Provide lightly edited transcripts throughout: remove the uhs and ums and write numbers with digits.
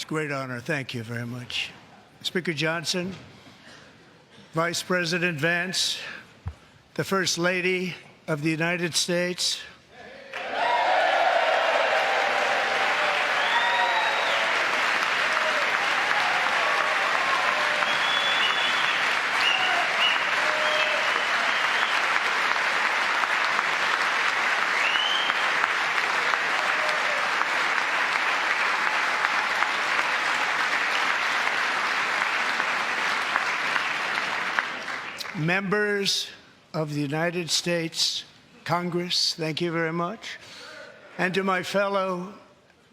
It's a great honor. Thank you very much. Speaker Johnson, Vice President Vance, the First Lady of the United States, members of the United States Congress, thank you very much. And to my fellow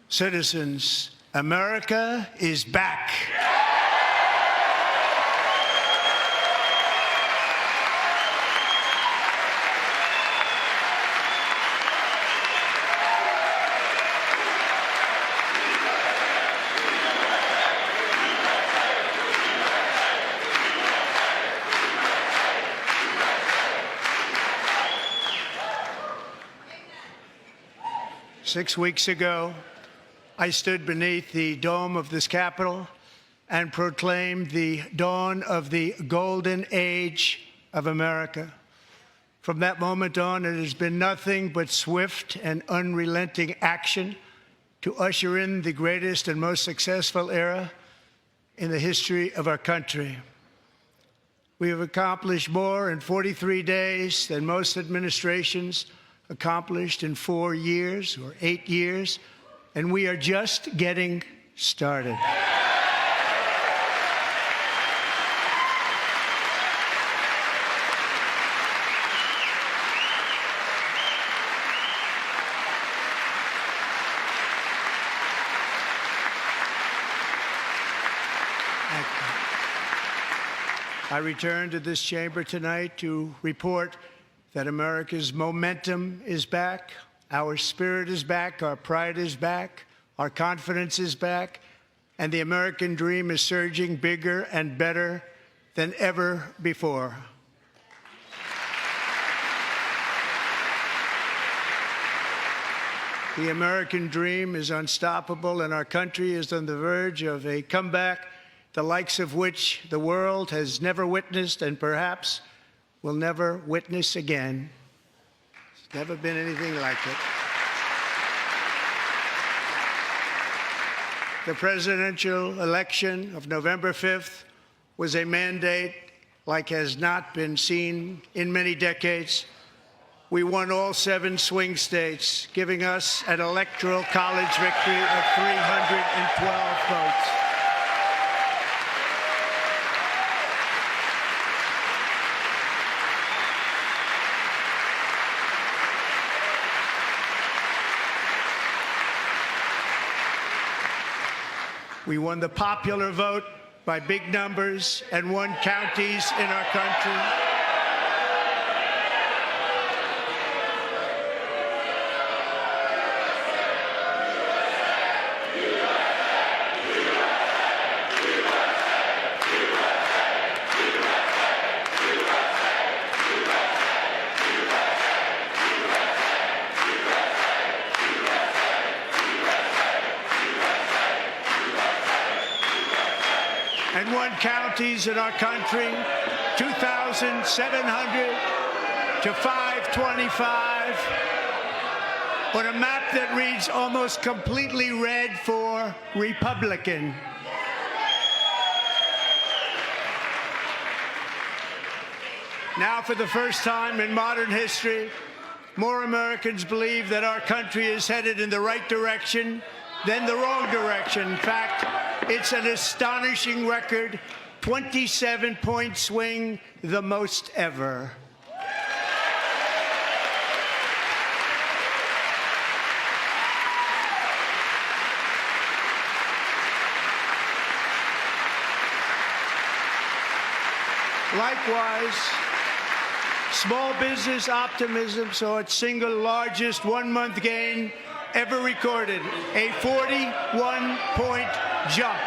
citizens, America is back. 6 weeks ago, I stood beneath the dome of this Capitol and proclaimed the dawn of the golden age of America. From that moment on, it has been nothing but swift and unrelenting action to usher in the greatest and most successful era in the history of our country. We have accomplished more in 43 days than most administrations accomplished in 4 years or 8 years, and we are just getting started. I return to this chamber tonight to report that America's momentum is back, our spirit is back, our pride is back, our confidence is back, and the American dream is surging bigger and better than ever before. The American dream is unstoppable, and our country is on the verge of a comeback, the likes of which the world has never witnessed and perhaps will never witness again. There's never been anything like it. The presidential election of November 5th was a mandate like has not been seen in many decades. We won all 7 swing states, giving us an electoral college victory of 312 votes. We won the popular vote by big numbers and won counties in our country. And won counties in our country, 2,700 to 525, on a map that reads almost completely red for Republican. Now, for the first time in modern history, more Americans believe that our country is headed in the right direction than the wrong direction. In fact, it's an astonishing record, 27-point swing, the most ever. Likewise, small business optimism saw its single largest one-month gain ever recorded, a 41-point jump.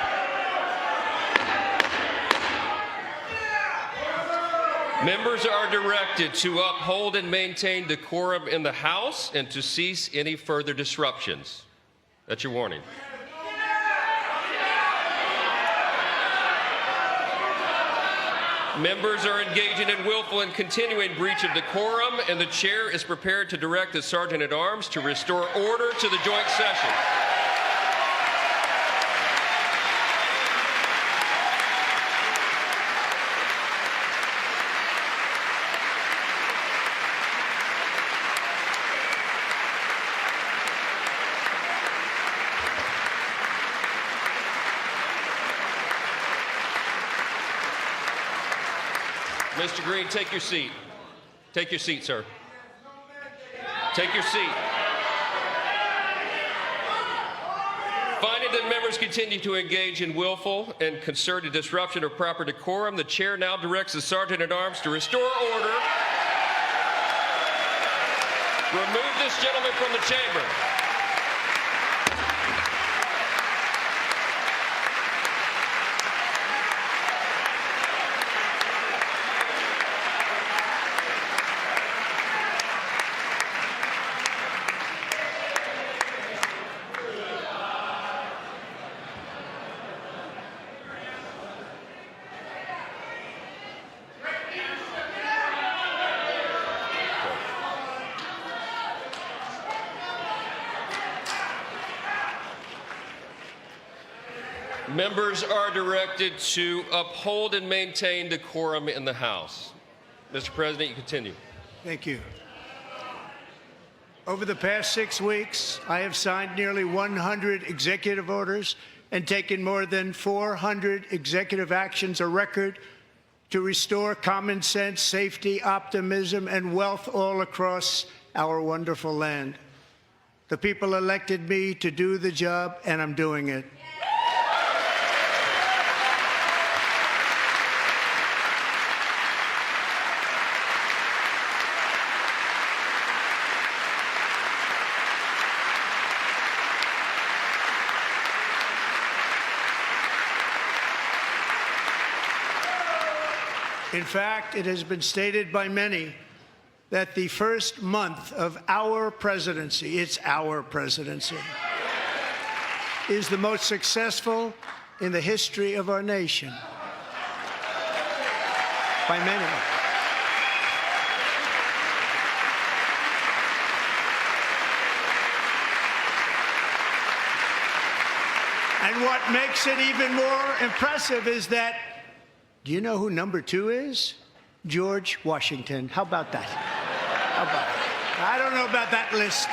Members are directed to uphold and maintain decorum in the House and to cease any further disruptions. That's your warning. Members are engaging in willful and continuing breach of decorum, and the chair is prepared to direct the Sergeant-at-Arms to restore order to the joint session. Mr. Green, take your seat. Take your seat, sir. Take your seat. Finding that members continue to engage in willful and concerted disruption of proper decorum, the chair now directs the Sergeant-at-Arms to restore order. Remove this gentleman from the chamber. Members are directed to uphold and maintain decorum in the House. Mr. President, you continue. Thank you. Over the past 6 weeks, I have signed nearly 100 executive orders and taken more than 400 executive actions, a record to restore common sense, safety, optimism, and wealth all across our wonderful land. The people elected me to do the job, and I'm doing it. In fact, it has been stated by many that the first month of our presidency, it's our presidency, is the most successful in the history of our nation. By many. And what makes it even more impressive is that, do you know who number 2 is? George Washington. How about that? How about that? I don't know about that list,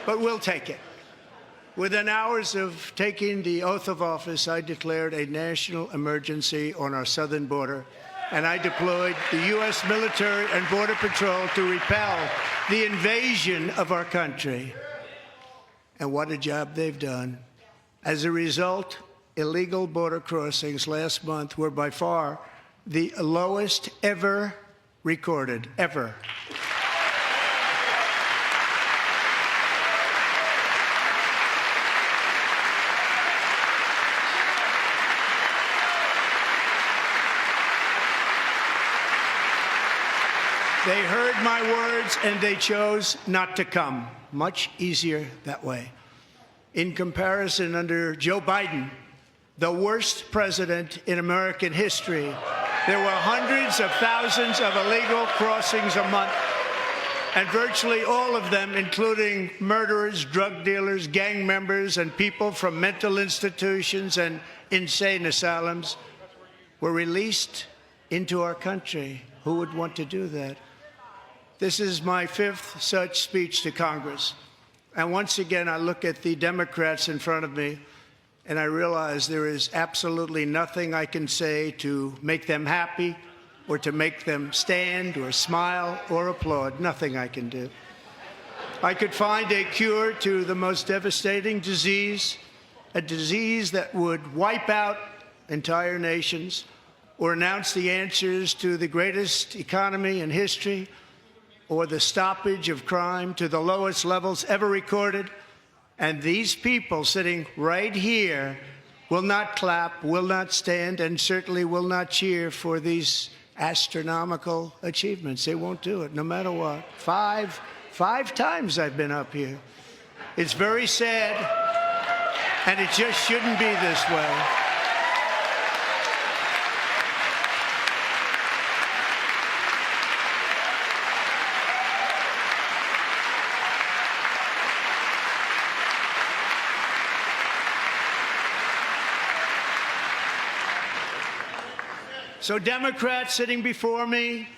but we'll take it. Within hours of taking the oath of office, I declared a national emergency on our southern border, and I deployed the U.S. military and Border Patrol to repel the invasion of our country. And what a job they've done. As a result, illegal border crossings last month were by far the lowest ever recorded, ever. They heard my words and they chose not to come. Much easier that way. In comparison, under Joe Biden, the worst president in American history, there were hundreds of thousands of illegal crossings a month, and virtually all of them, including murderers, drug dealers, gang members, and people from mental institutions and insane asylums, were released into our country. Who would want to do that? This is my 5th such speech to Congress. And once again, I look at the Democrats in front of me, and I realize there is absolutely nothing I can say to make them happy or to make them stand or smile or applaud. Nothing I can do. I could find a cure to the most devastating disease, a disease that would wipe out entire nations, or announce the answers to the greatest economy in history, or the stoppage of crime to the lowest levels ever recorded. And these people sitting right here will not clap, will not stand, and certainly will not cheer for these astronomical achievements. They won't do it, no matter what. Five times I've been up here. It's very sad, and it just shouldn't be this way. So Democrats sitting before me,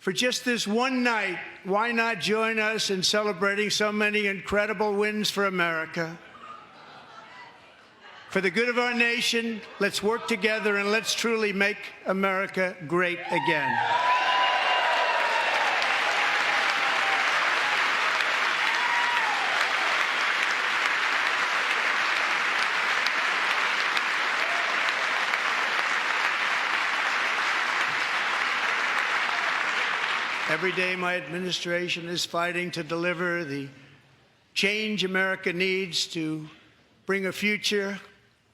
for just this one night, why not join us in celebrating so many incredible wins for America? For the good of our nation, let's work together and let's truly make America great again. Every day, my administration is fighting to deliver the change America needs to bring a future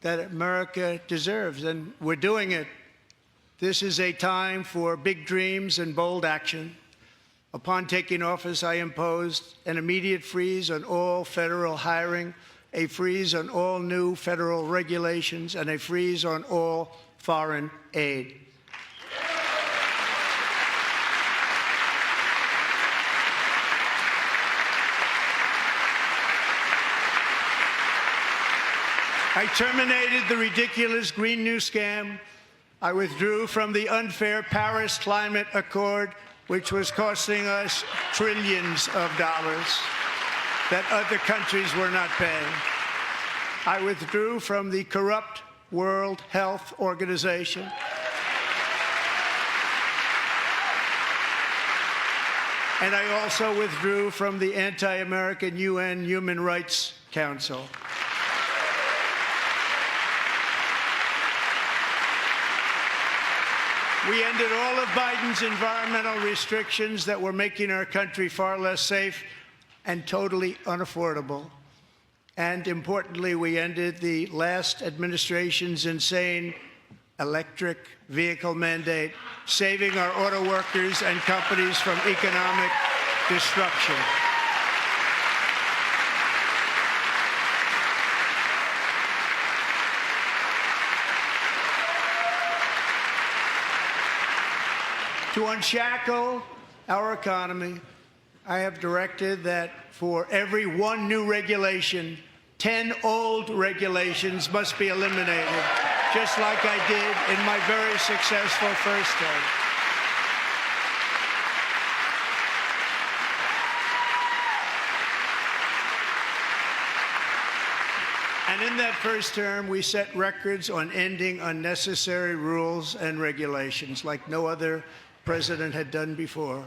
that America deserves, and we're doing it. This is a time for big dreams and bold action. Upon taking office, I imposed an immediate freeze on all federal hiring, a freeze on all new federal regulations, and a freeze on all foreign aid. I terminated the ridiculous Green New Scam. I withdrew from the unfair Paris Climate Accord, which was costing us trillions of dollars that other countries were not paying. I withdrew from the corrupt World Health Organization. And I also withdrew from the anti-American UN Human Rights Council. We ended all of Biden's environmental restrictions that were making our country far less safe and totally unaffordable. And importantly, we ended the last administration's insane electric vehicle mandate, saving our auto workers and companies from economic destruction. To unshackle our economy, I have directed that for every one new regulation, 10 old regulations must be eliminated, just like I did in my very successful first term. And in that first term, we set records on ending unnecessary rules and regulations like no other president had done before.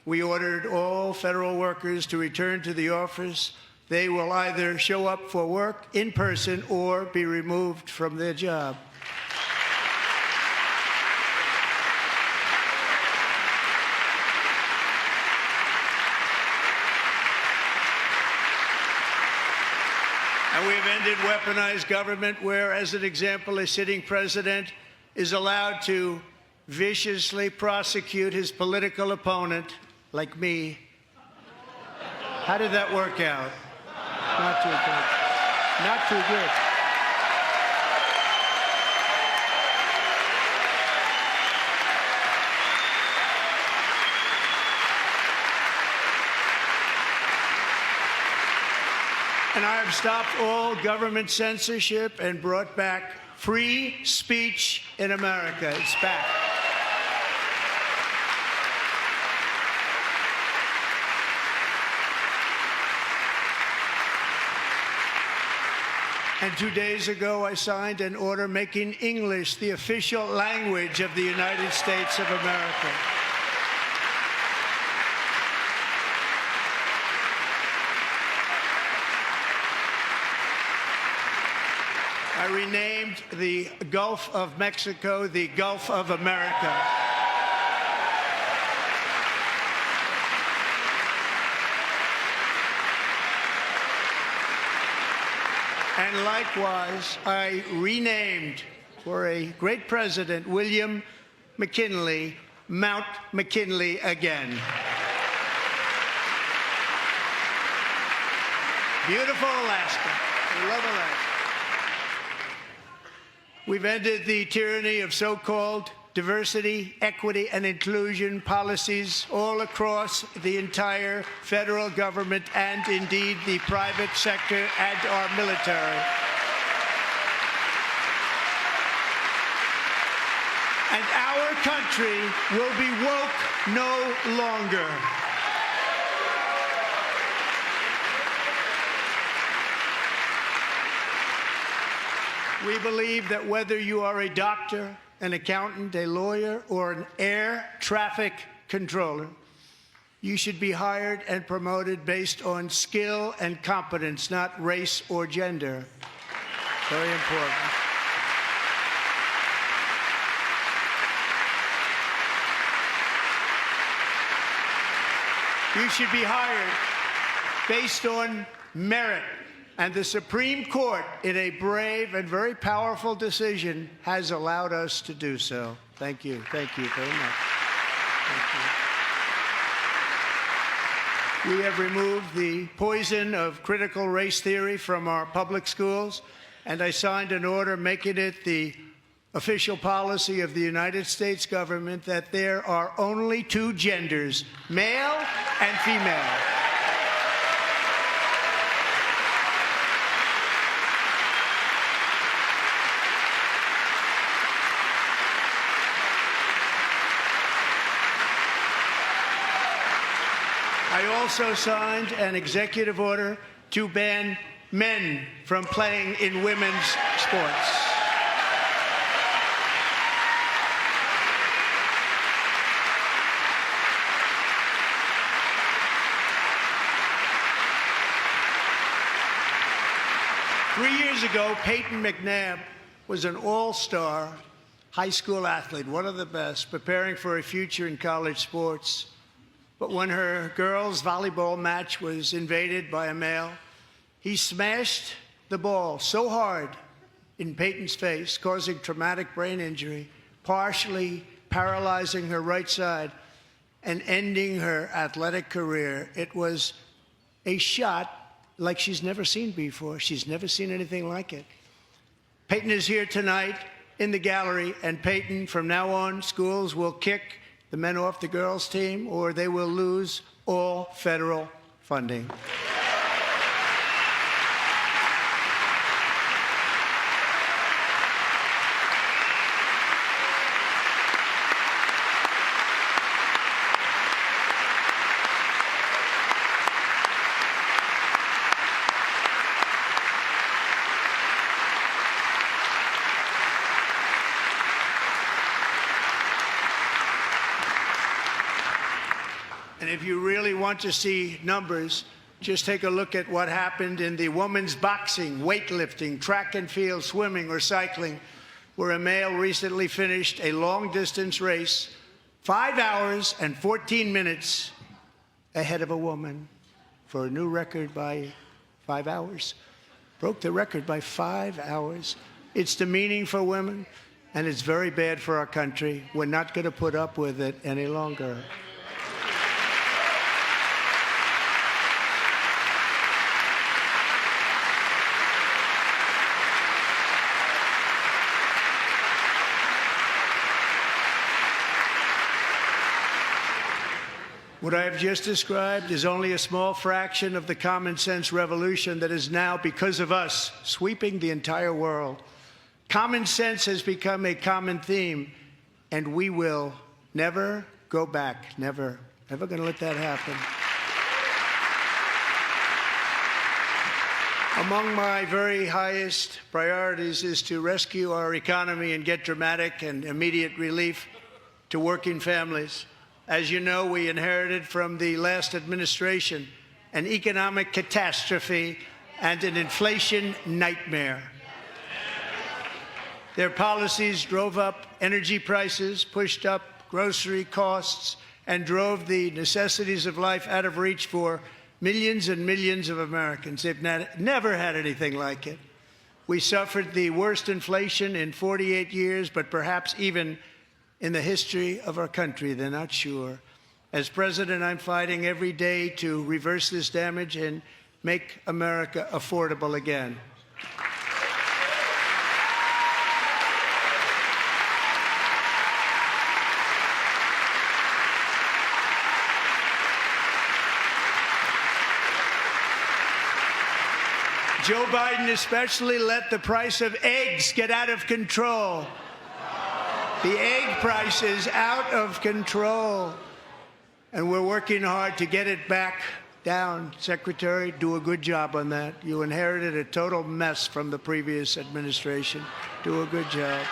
We ordered all federal workers to return to the office. They will either show up for work in person or be removed from their job. And we have ended weaponized government where, as an example, a sitting president is allowed to viciously prosecute his political opponent, like me. How did that work out? Not too good. Not too good. And I have stopped all government censorship and brought back free speech in America. It's back. And 2 days ago, I signed an order making English the official language of the United States of America. I renamed the Gulf of Mexico the Gulf of America. And likewise, I renamed, for a great president, William McKinley, Mount McKinley again. Beautiful Alaska. We love Alaska. We've ended the tyranny of so-called diversity, equity, and inclusion policies all across the entire federal government and indeed the private sector and our military. and our country will be woke no longer. We believe that whether you are a doctor, an accountant, a lawyer, or an air traffic controller, you should be hired and promoted based on skill and competence, not race or gender. Very important. You should be hired based on merit. And the Supreme Court, in a brave and very powerful decision, has allowed us to do so. Thank you. Thank you very much. Thank you. We have removed the poison of critical race theory from our public schools, and I signed an order making it the official policy of the United States government that there are only two genders, male and female. I also signed an executive order to ban men from playing in women's sports. Three years ago, Peyton McNabb was an all-star high school athlete, one of the best, preparing for a future in college sports. But when her girls' volleyball match was invaded by a male, he smashed the ball so hard in Peyton's face, causing traumatic brain injury, partially paralyzing her right side and ending her athletic career. It was a shot like she's never seen before. She's never seen anything like it. Peyton is here tonight in the gallery, and Peyton, from now on, schools will kick the men off the girls' team, or they will lose all federal funding. And if you really want to see numbers, just take a look at what happened in the women's boxing, weightlifting, track and field, swimming, or cycling, where a male recently finished a long-distance race 5 hours and 14 minutes ahead of a woman for a new record by 5 hours. Broke the record by 5 hours. It's demeaning for women, and it's very bad for our country. We're not going to put up with it any longer. What I have just described is only a small fraction of the common sense revolution that is now, because of us, sweeping the entire world. Common sense has become a common theme, and we will never go back. Never. Never going to let that happen. Among my very highest priorities is to rescue our economy and get dramatic and immediate relief to working families. As you know, we inherited from the last administration an economic catastrophe and an inflation nightmare. Their policies drove up energy prices, pushed up grocery costs, and drove the necessities of life out of reach for millions and millions of Americans. They've never had anything like it. We suffered the worst inflation in 48 years, but perhaps even in the history of our country. They're not sure. As president, I'm fighting every day to reverse this damage and make America affordable again. Joe Biden especially let the price of eggs get out of control. The egg price is out of control, and we're working hard to get it back down. Secretary, do a good job on that. You inherited a total mess from the previous administration. Do a good job.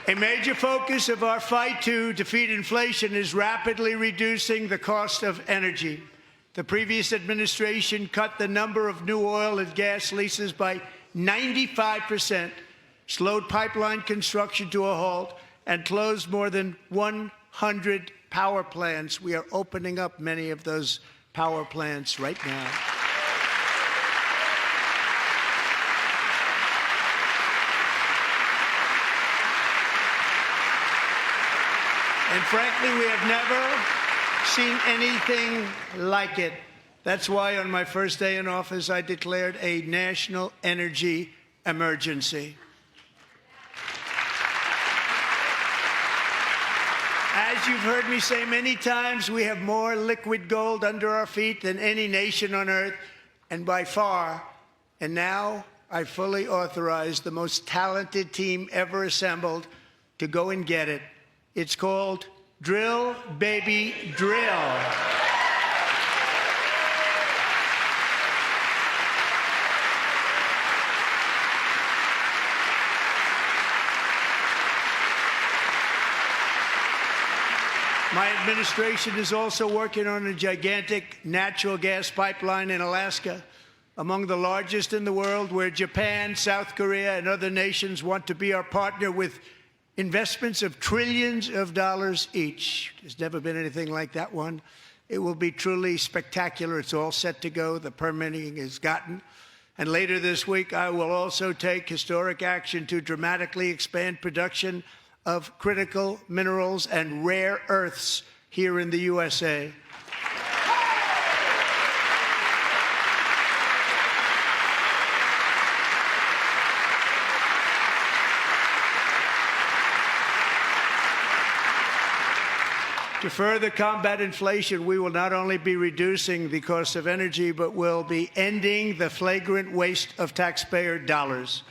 A major focus of our fight to defeat inflation is rapidly reducing the cost of energy. The previous administration cut the number of new oil and gas leases by 95%, slowed pipeline construction to a halt, and closed more than 100 power plants. We are opening up many of those power plants right now. And frankly, we have never seen anything like it. That's why on my first day in office, I declared a national energy emergency. As you've heard me say many times, we have more liquid gold under our feet than any nation on earth, and by far. And now I fully authorize the most talented team ever assembled to go and get it. It's called Drill, Baby, Drill. My administration is also working on a gigantic natural gas pipeline in Alaska, among the largest in the world, where Japan, South Korea, and other nations want to be our partner with investments of trillions of dollars each. There's never been anything like that one. It will be truly spectacular. It's all set to go. The permitting is gotten. And later this week, I will also take historic action to dramatically expand production of critical minerals and rare earths here in the USA. To further combat inflation, we will not only be reducing the cost of energy, but will be ending the flagrant waste of taxpayer dollars.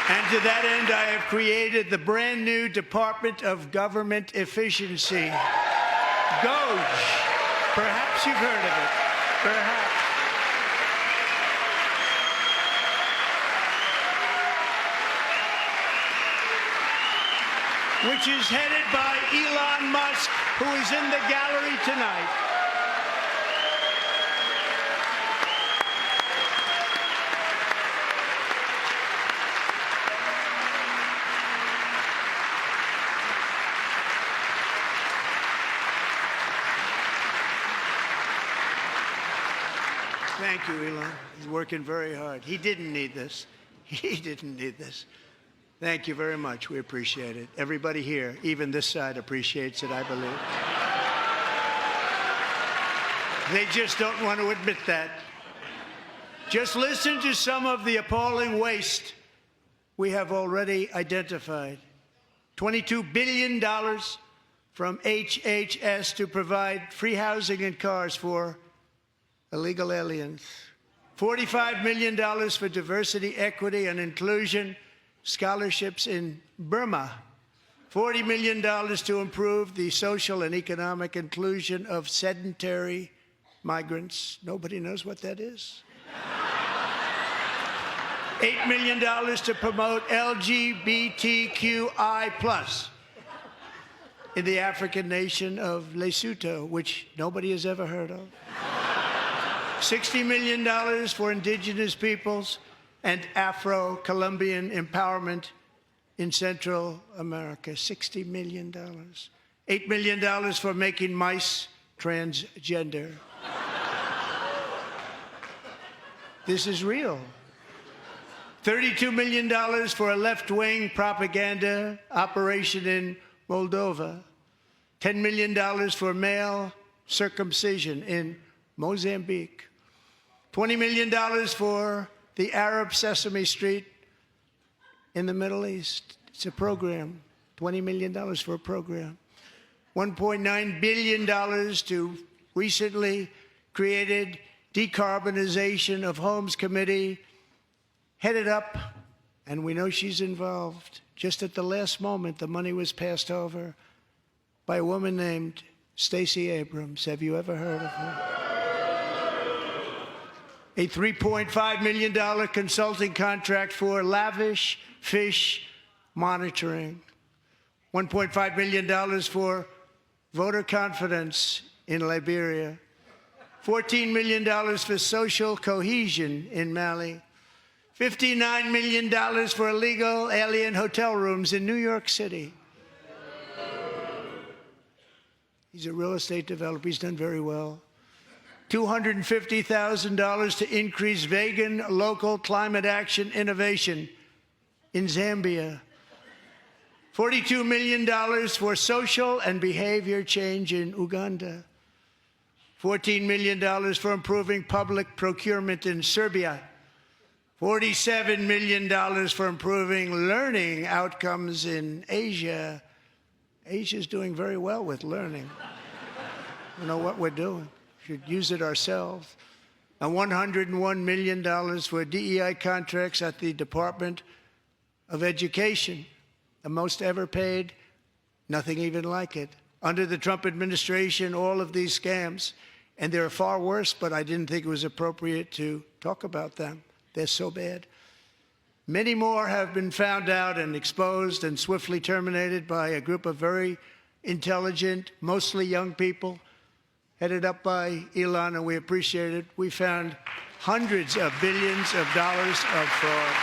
And to that end, I have created the brand new Department of Government Efficiency, DOGE. Perhaps you've heard of it. Perhaps. Which is headed by Elon Musk, who is in the gallery tonight. Thank you, Elon. He's working very hard. He didn't need this. He didn't need this. Thank you very much. We appreciate it. Everybody here, even this side, appreciates it, I believe. They just don't want to admit that. Just listen to some of the appalling waste we have already identified. $22 billion from HHS to provide free housing and cars for illegal aliens. $45 million for diversity, equity, and inclusion scholarships in Burma. $40 million to improve the social and economic inclusion of sedentary migrants. Nobody knows what that is. $8 million to promote LGBTQI+ in the African nation of Lesotho, which nobody has ever heard of. $60 million for indigenous peoples and Afro-Colombian empowerment in Central America. $60 million. $8 million for making mice transgender. This is real. $32 million for a left-wing propaganda operation in Moldova. $10 million for male circumcision in Mozambique. $20 million for the Arab Sesame Street in the Middle East. It's a program, $20 million for a program. $1.9 billion to recently created Decarbonization of Homes Committee, headed up, and we know she's involved. Just at the last moment, the money was passed over by a woman named Stacey Abrams. Have you ever heard of her? A $3.5 million consulting contract for lavish fish monitoring. $1.5 million for voter confidence in Liberia. $14 million for social cohesion in Mali. $59 million for illegal alien hotel rooms in New York City. He's a real estate developer. He's done very well. $250,000 to increase vegan local climate action innovation in Zambia. $42 million for social and behavior change in Uganda. $14 million for improving public procurement in Serbia. $47 million for improving learning outcomes in Asia. Asia's doing very well with learning. We know what we're doing. We should use it ourselves. And $101 million for DEI contracts at the Department of Education. The most ever paid, nothing even like it. Under the Trump administration, all of these scams, and they're far worse, but I didn't think it was appropriate to talk about them. They're so bad. Many more have been found out and exposed and swiftly terminated by a group of very intelligent, mostly young people, headed up by Elon, and we appreciate it. We found hundreds of billions of dollars of fraud.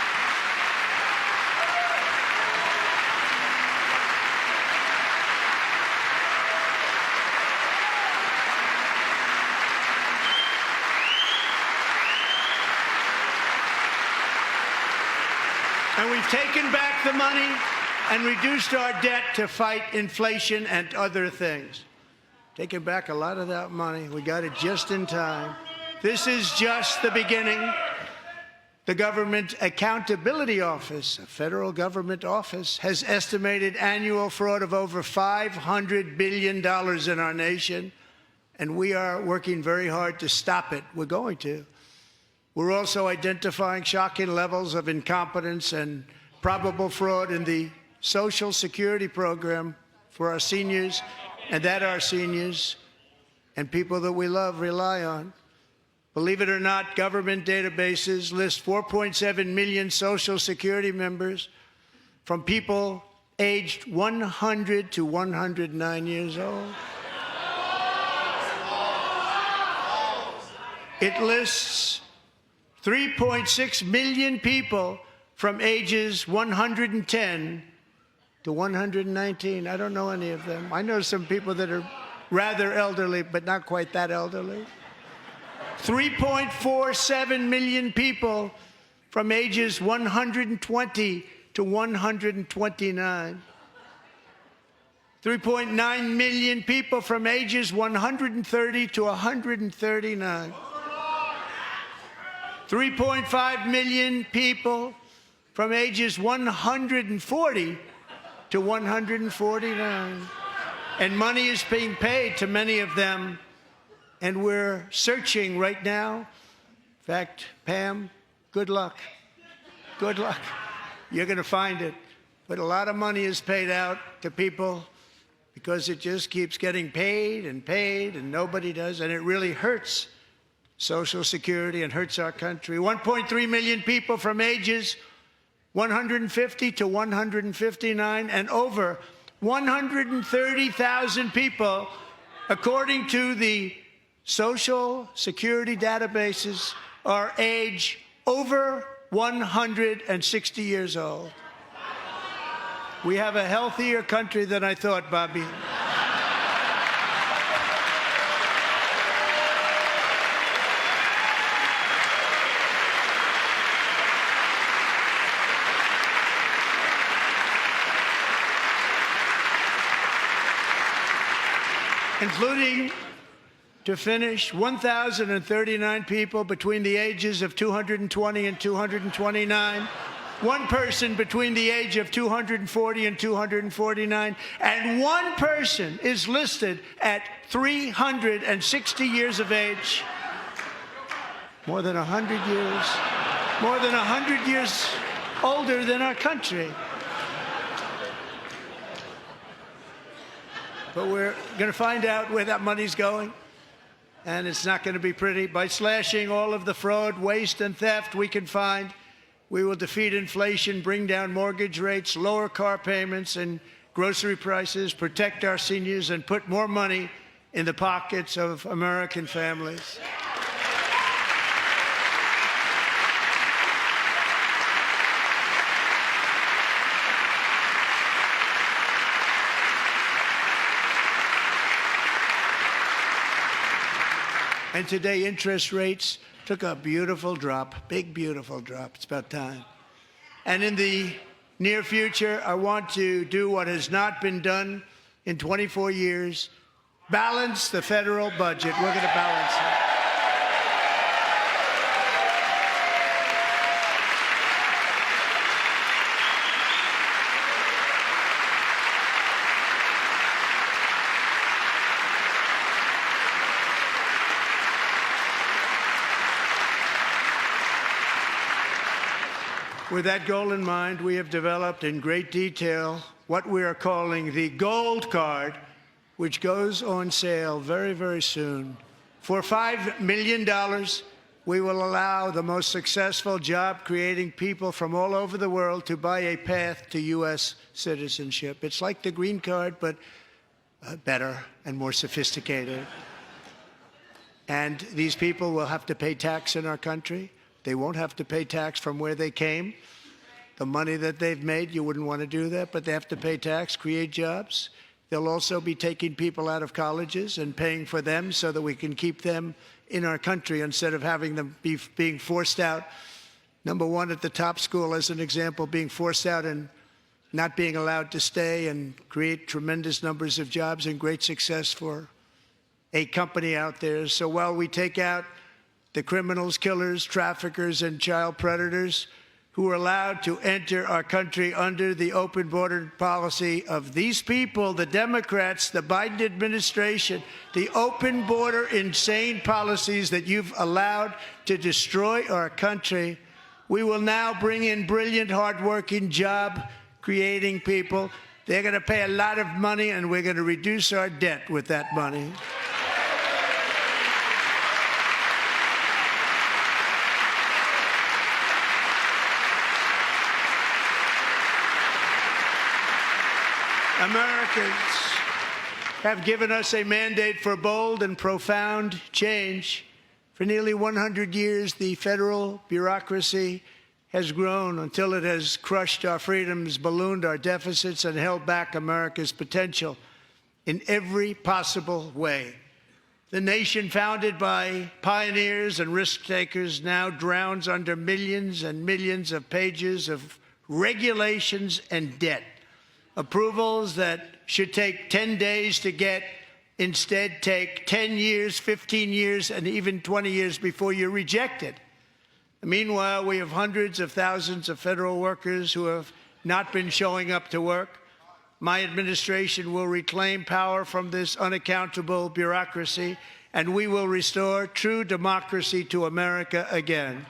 And we've taken back the money and reduced our debt to fight inflation and other things. Taken back a lot of that money. We got it just in time. This is just the beginning. The Government Accountability Office, a federal government office, has estimated annual fraud of over $500 billion in our nation, and we are working very hard to stop it. We're going to. We're also identifying shocking levels of incompetence and probable fraud in the Social Security program for our seniors, and that our seniors and people that we love rely on. Believe it or not, government databases list 4.7 million Social Security members from people aged 100 to 109 years old. It lists 3.6 million people from ages 110 to 119. I don't know any of them. I know some people that are rather elderly, but not quite that elderly. 3.47 million people from ages 120 to 129. 3.9 million people from ages 130 to 139. 3.5 million people from ages 140 to 149. And money is being paid to many of them, and we're searching right now. In fact, Pam, good luck. Good luck. You're going to find it. But a lot of money is paid out to people because it just keeps getting paid, and nobody does, and it really hurts Social Security and hurts our country. 1.3 million people from ages 150 to 159, and over 130,000 people, according to the Social Security databases, are age over 160 years old. We have a healthier country than I thought, Bobby. Including, to finish, 1,039 people between the ages of 220 and 229 one person between the age of 240 and 249, and one person is listed at 360 years of age. More than 100 years older than our country. But we're going to find out where that money's going, and it's not going to be pretty. By slashing all of the fraud, waste, and theft we can find, we will defeat inflation, bring down mortgage rates, lower car payments and grocery prices, protect our seniors, and put more money in the pockets of American families. And today, interest rates took a beautiful drop, big, beautiful drop. It's about time. And in the near future, I want to do what has not been done in 24 years, balance the federal budget. We're going to balance it. With that goal in mind, we have developed in great detail what we are calling the Gold Card, which goes on sale very, very soon. For $5 million, we will allow the most successful job-creating people from all over the world to buy a path to U.S. citizenship. It's like the green card, but better and more sophisticated. And these people will have to pay tax in our country. They won't have to pay tax from where they came. The money that they've made, you wouldn't want to do that, but they have to pay tax, create jobs. They'll also be taking people out of colleges and paying for them so that we can keep them in our country instead of having them being forced out. Number one, at the top school, as an example, being forced out and not being allowed to stay and create tremendous numbers of jobs and great success for a company out there. So while we take out the criminals, killers, traffickers, and child predators who are allowed to enter our country under the open border policy of these people, the Democrats, the Biden administration, the open border insane policies that you've allowed to destroy our country, we will now bring in brilliant, hardworking, job-creating people. They're going to pay a lot of money, and we're going to reduce our debt with that money. Americans have given us a mandate for bold and profound change. For nearly 100 years, the federal bureaucracy has grown until it has crushed our freedoms, ballooned our deficits, and held back America's potential in every possible way. The nation founded by pioneers and risk-takers now drowns under millions and millions of pages of regulations and debt. Approvals that should take 10 days to get instead take 10 years, 15 years, and even 20 years before you're rejected. Meanwhile, we have hundreds of thousands of federal workers who have not been showing up to work. My administration will reclaim power from this unaccountable bureaucracy, and we will restore true democracy to America again.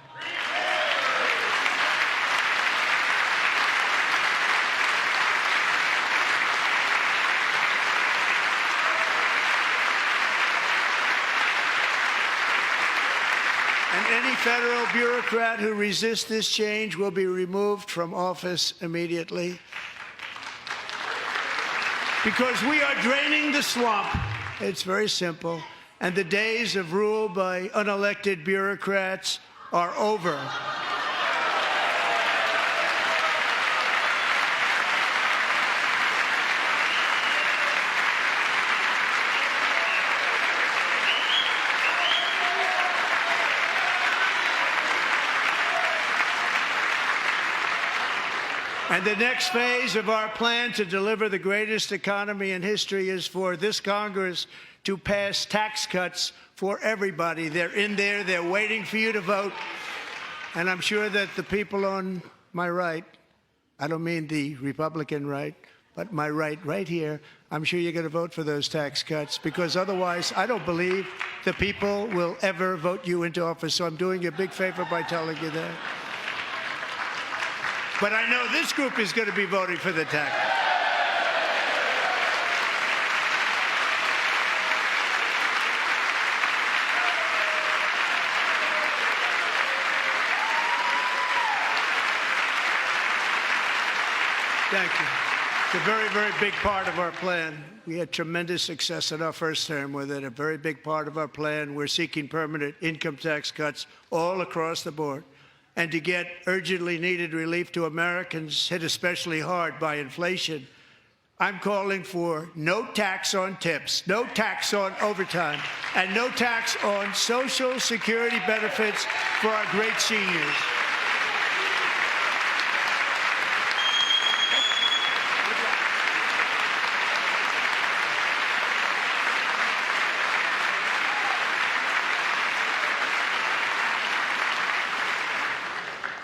And any federal bureaucrat who resists this change will be removed from office immediately. Because we are draining the swamp. It's very simple. And the days of rule by unelected bureaucrats are over. And the next phase of our plan to deliver the greatest economy in history is for this Congress to pass tax cuts for everybody. They're in there. They're waiting for you to vote. And I'm sure that the people on my right, I don't mean the Republican right, but my right here, I'm sure you're going to vote for those tax cuts, because otherwise I don't believe the people will ever vote you into office. So I'm doing you a big favor by telling you that. But I know this group is going to be voting for the tax. Thank you. It's a very, very big part of our plan. We had tremendous success in our first term with it. A very big part of our plan. We're seeking permanent income tax cuts all across the board. And to get urgently needed relief to Americans hit especially hard by inflation, I'm calling for no tax on tips, no tax on overtime, and no tax on Social Security benefits for our great seniors.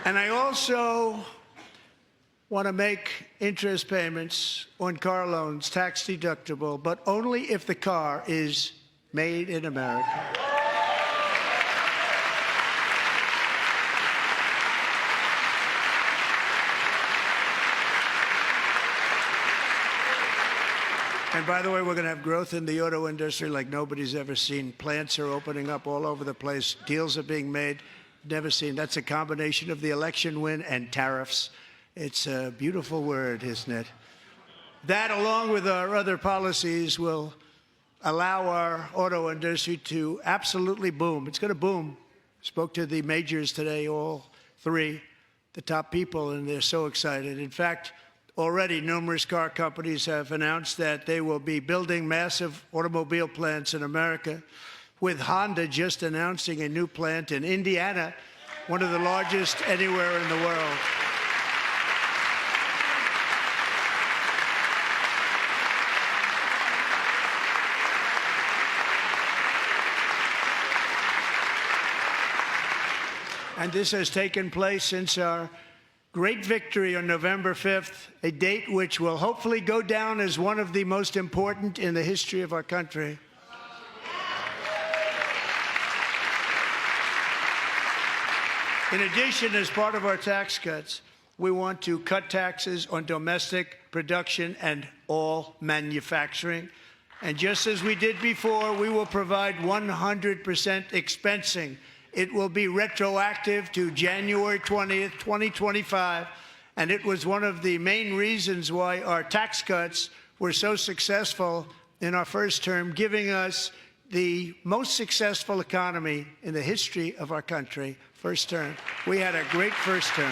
And I also want to make interest payments on car loans tax deductible, but only if the car is made in America. And by the way, we're going to have growth in the auto industry like nobody's ever seen. Plants are opening up all over the place. Deals are being made. Never seen. That's a combination of the election win and tariffs. It's a beautiful word, isn't it? That, along with our other policies, will allow our auto industry to absolutely boom. It's going to boom. Spoke to the majors today, all three, the top people, and they're so excited. In fact, already numerous car companies have announced that they will be building massive automobile plants in America, with Honda just announcing a new plant in Indiana, one of the largest anywhere in the world. And this has taken place since our great victory on November 5th, a date which will hopefully go down as one of the most important in the history of our country. In addition, as part of our tax cuts, we want to cut taxes on domestic production and all manufacturing. And just as we did before, we will provide 100% expensing. It will be retroactive to January 20th, 2025. And it was one of the main reasons why our tax cuts were so successful in our first term, giving us the most successful economy in the history of our country. First term. We had a great first term.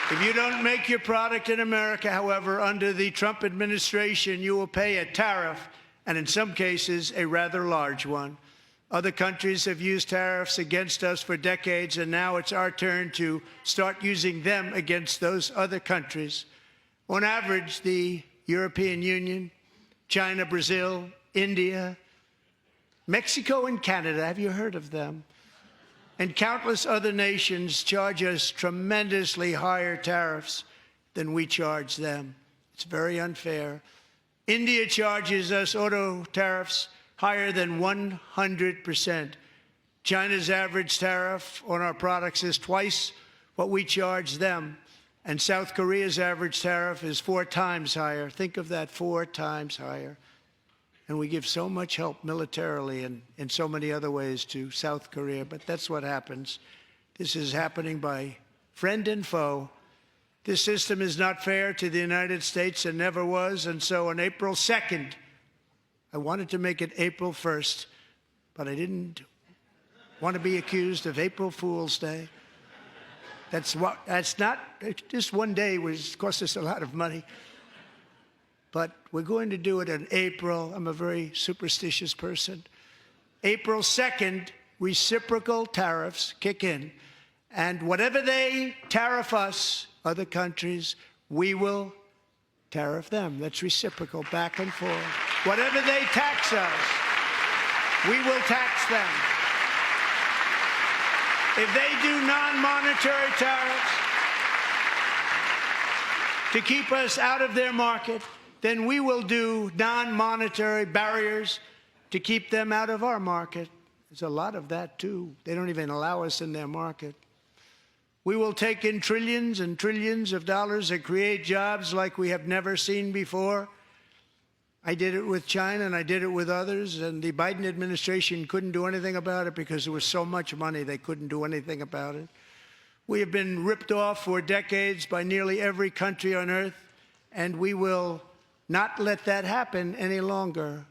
If you don't make your product in America, however, under the Trump administration, you will pay a tariff, and in some cases, a rather large one. Other countries have used tariffs against us for decades, and now it's our turn to start using them against those other countries. On average, the European Union, China, Brazil, India, Mexico, and Canada, have you heard of them? And countless other nations charge us tremendously higher tariffs than we charge them. It's very unfair. India charges us auto tariffs higher than 100%. China's average tariff on our products is twice what we charge them. And South Korea's average tariff is 4 times higher. Think of that, 4 times higher. And we give so much help militarily and in so many other ways to South Korea, but that's what happens. This is happening by friend and foe. This system is not fair to the United States and never was, and so on April 2nd, I wanted to make it April 1st, but I didn't want to be accused of April Fool's Day. That's not, just one day was cost us a lot of money. But we're going to do it in April. I'm a very superstitious person. April 2nd, reciprocal tariffs kick in. And whatever they tariff us, other countries, we will tariff them. That's reciprocal, back and forth. Whatever they tax us, we will tax them. if they do non-monetary tariffs to keep us out of their market, then we will do non-monetary barriers to keep them out of our market. There's a lot of that, too. They don't even allow us in their market. We will take in trillions and trillions of dollars and create jobs like we have never seen before. I did it with China, and I did it with others, and the Biden administration couldn't do anything about it because there was so much money they couldn't do anything about it. We have been ripped off for decades by nearly every country on earth, and we will not let that happen any longer.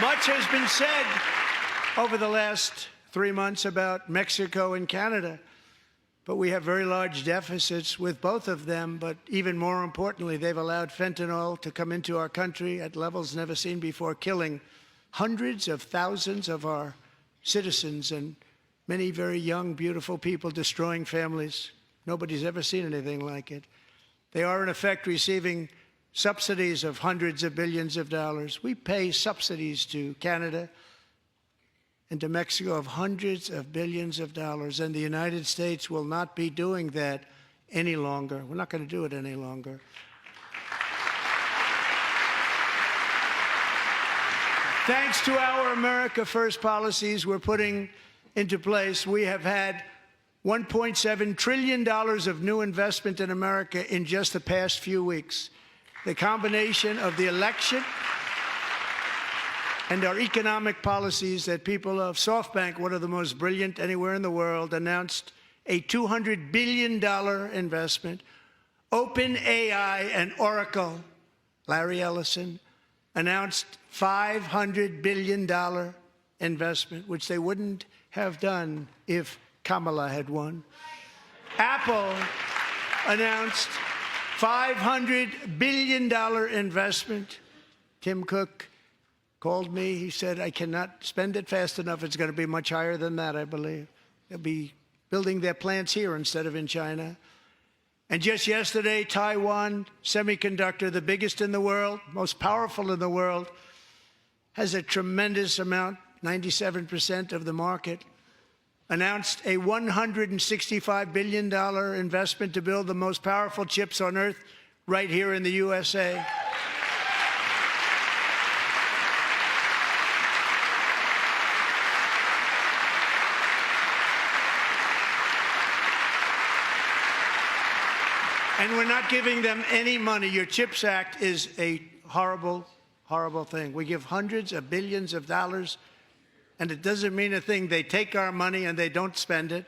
Much has been said over the last 3 months about Mexico and Canada, but we have very large deficits with both of them. But even more importantly, they've allowed fentanyl to come into our country at levels never seen before, killing hundreds of thousands of our citizens and many very young, beautiful people, destroying families. Nobody's ever seen anything like it. They are, in effect, receiving subsidies of hundreds of billions of dollars. We pay subsidies to Canada and to Mexico of hundreds of billions of dollars, and the United States will not be doing that any longer. We're not going to do it any longer. Thanks to our America First policies we're putting into place, we have had $1.7 trillion of new investment in America in just the past few weeks. The combination of the election and our economic policies that people of SoftBank, one of the most brilliant anywhere in the world, announced a $200 billion investment. OpenAI and Oracle, Larry Ellison, announced $500 billion investment, which they wouldn't have done if Kamala had won. Apple announced $500 billion investment. Tim Cook called me. He said, I cannot spend it fast enough. It's going to be much higher than that, I believe. They'll be building their plants here instead of in China. And just yesterday, Taiwan Semiconductor, the biggest in the world, most powerful in the world, has a tremendous amount, 97% of the market, announced a $165 billion investment to build the most powerful chips on earth right here in the USA. And we're not giving them any money. Your CHIPS Act is a horrible, horrible thing. We give hundreds of billions of dollars, and it doesn't mean a thing. They take our money and they don't spend it.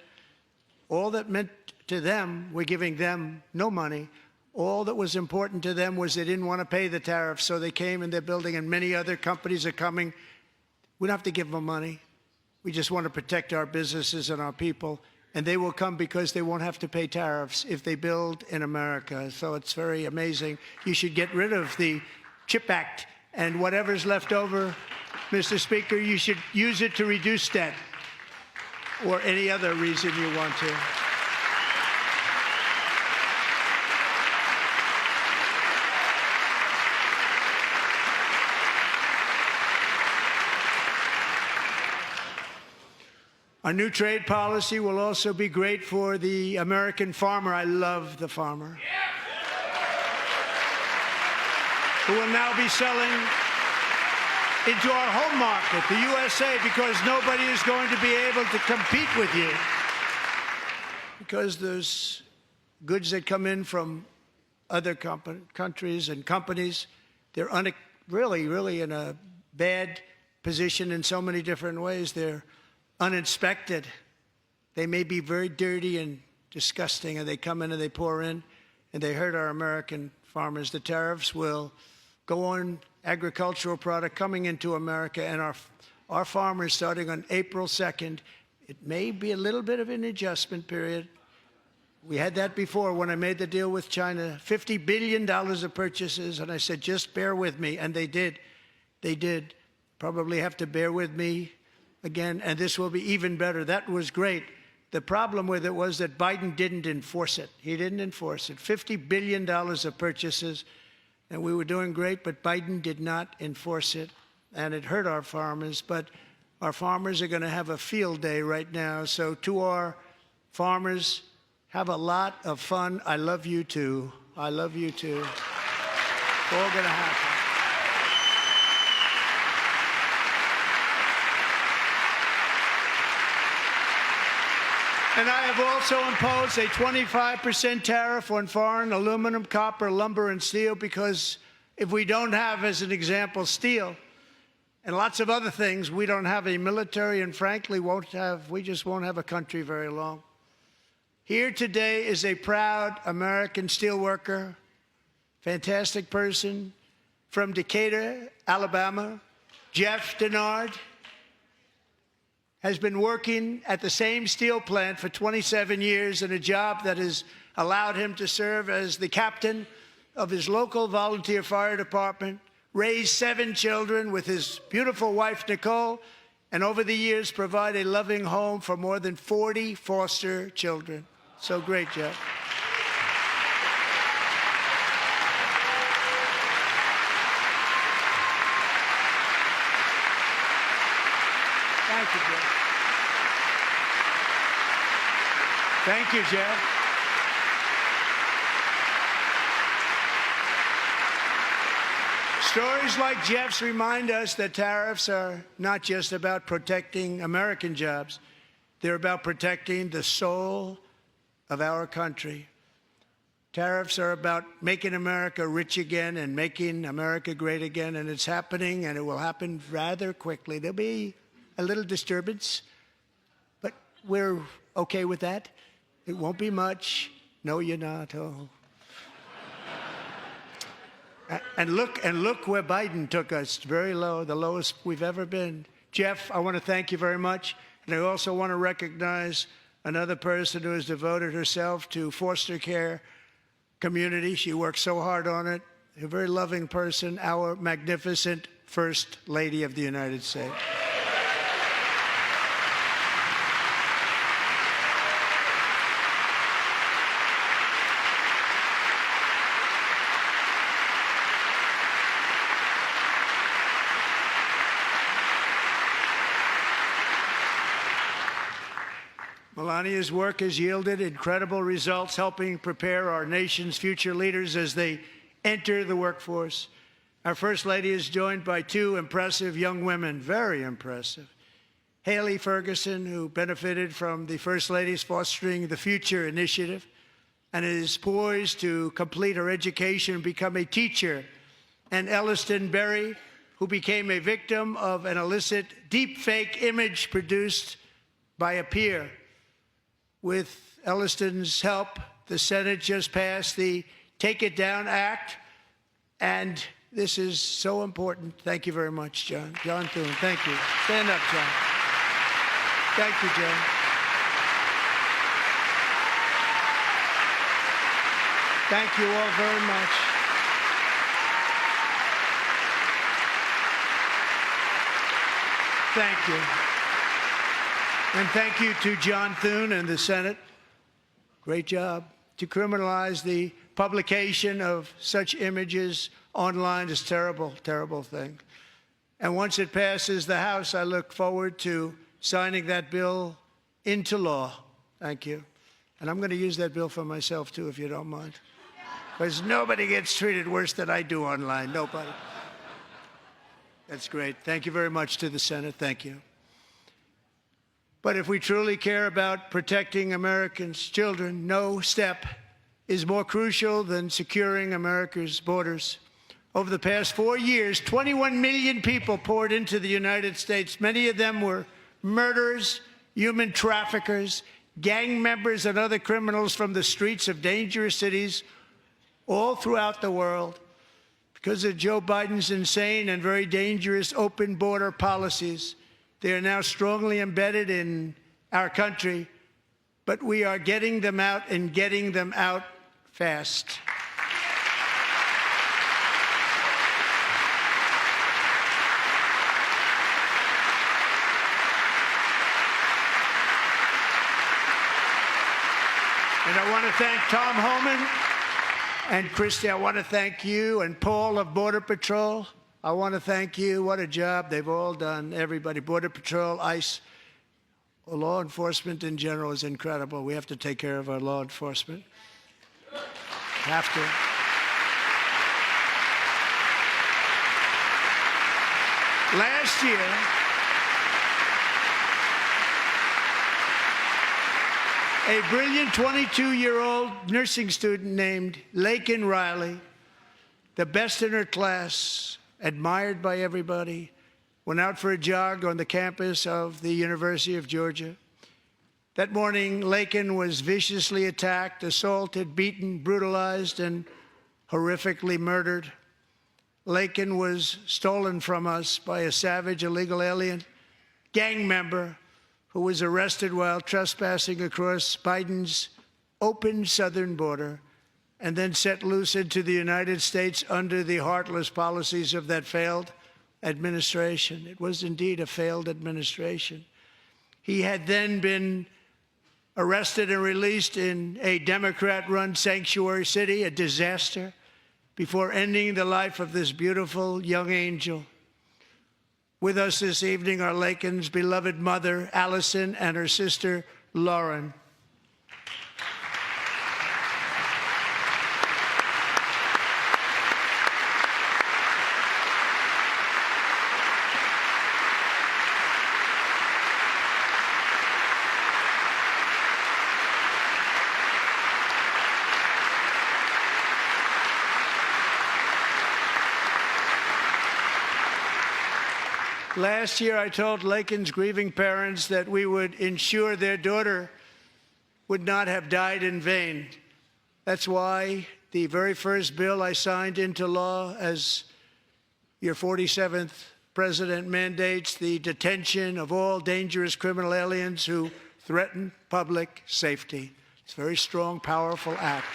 All that meant to them, we're giving them no money. All that was important to them was they didn't want to pay the tariffs, so they came and they're building, and many other companies are coming. We don't have to give them money. We just want to protect our businesses and our people, and they will come because they won't have to pay tariffs if they build in America. So it's very amazing. You should get rid of the CHIP Act, and whatever's left over, Mr. Speaker, you should use it to reduce debt or any other reason you want to. Our new trade policy will also be great for the American farmer. I love the farmer, who will now be selling into our home market, the USA, because nobody is going to be able to compete with you. Because there's goods that come in from other countries and companies, they're really in a bad position in so many different ways. They're uninspected. They may be very dirty and disgusting, and they come in and they pour in, and they hurt our American farmers. The tariffs will go on agricultural product coming into America, and our farmers, starting on April 2nd, it may be a little bit of an adjustment period. We had that before when I made the deal with China, $50 billion of purchases, and I said, just bear with me, and they did. They did. Probably have to bear with me again, and this will be even better. That was great. The problem with it was that Biden didn't enforce it. He didn't enforce it. $50 billion of purchases, and we were doing great, but Biden did not enforce it, and it hurt our farmers. But our farmers are going to have a field day right now. So to our farmers, have a lot of fun. I love you too. I love you too. It's all going to happen. And I have also imposed a 25% tariff on foreign aluminum, copper, lumber, and steel, because if we don't have, as an example, steel and lots of other things, we don't have a military, and frankly, we just won't have a country very long. Here today is a proud American steelworker, fantastic person from Decatur, Alabama, Jeff Denard. Has been working at the same steel plant for 27 years in a job that has allowed him to serve as the captain of his local volunteer fire department, raise 7 children with his beautiful wife, Nicole, and over the years provide a loving home for more than 40 foster children. So great, Jeff. Thank you, Jeff. Thank you, Jeff. Stories like Jeff's remind us that tariffs are not just about protecting American jobs. They're about protecting the soul of our country. Tariffs are about making America rich again and making America great again, and it's happening, and it will happen rather quickly. There'll be a little disturbance, but we're okay with that. It won't be much. No, you're not. Oh. And look where Biden took us, very low, the lowest we've ever been. Jeff, I want to thank you very much. And I also want to recognize another person who has devoted herself to foster care community. She works so hard on it. A very loving person, our magnificent First Lady of the United States. Melania's work has yielded incredible results, helping prepare our nation's future leaders as they enter the workforce. Our First Lady is joined by 2 impressive young women, very impressive. Haley Ferguson, who benefited from the First Lady's Fostering the Future initiative and is poised to complete her education and become a teacher. And Elliston Berry, who became a victim of an illicit deepfake image produced by a peer. With Elliston's help, the Senate just passed the Take It Down Act, and this is so important. Thank you very much, John. John Thune, thank you. Stand up, John. Thank you, John. Thank you all very much. Thank you. And thank you to John Thune and the Senate. Great job. To criminalize the publication of such images online is a terrible, terrible thing. And once it passes the House, I look forward to signing that bill into law. Thank you. And I'm going to use that bill for myself, too, if you don't mind. Because nobody gets treated worse than I do online. Nobody. That's great. Thank you very much to the Senate. Thank you. But if we truly care about protecting Americans' children, no step is more crucial than securing America's borders. Over the past 4 years, 21 million people poured into the United States. Many of them were murderers, human traffickers, gang members, and other criminals from the streets of dangerous cities all throughout the world. Because of Joe Biden's insane and very dangerous open border policies, they are now strongly embedded in our country, but we are getting them out and getting them out fast. And I want to thank Tom Homan and Christy. I want to thank you and Paul of Border Patrol. I want to thank you. What a job they've all done. Everybody, Border Patrol, ICE, law enforcement in general is incredible. We have to take care of our law enforcement. Have to. Last year, a brilliant 22-year-old nursing student named Laken Riley, the best in her class, admired by everybody, went out for a jog on the campus of the University of Georgia. That morning, Laken was viciously attacked, assaulted, beaten, brutalized, and horrifically murdered. Laken was stolen from us by a savage illegal alien gang member who was arrested while trespassing across Biden's open southern border and then set loose into the United States under the heartless policies of that failed administration. It was indeed a failed administration. He had then been arrested and released in a Democrat-run sanctuary city, a disaster, before ending the life of this beautiful young angel. With us this evening are Laken's beloved mother, Allison, and her sister, Lauren. Last year, I told Laken's grieving parents that we would ensure their daughter would not have died in vain. That's why the very first bill I signed into law as your 47th president mandates the detention of all dangerous criminal aliens who threaten public safety. It's a very strong, powerful act.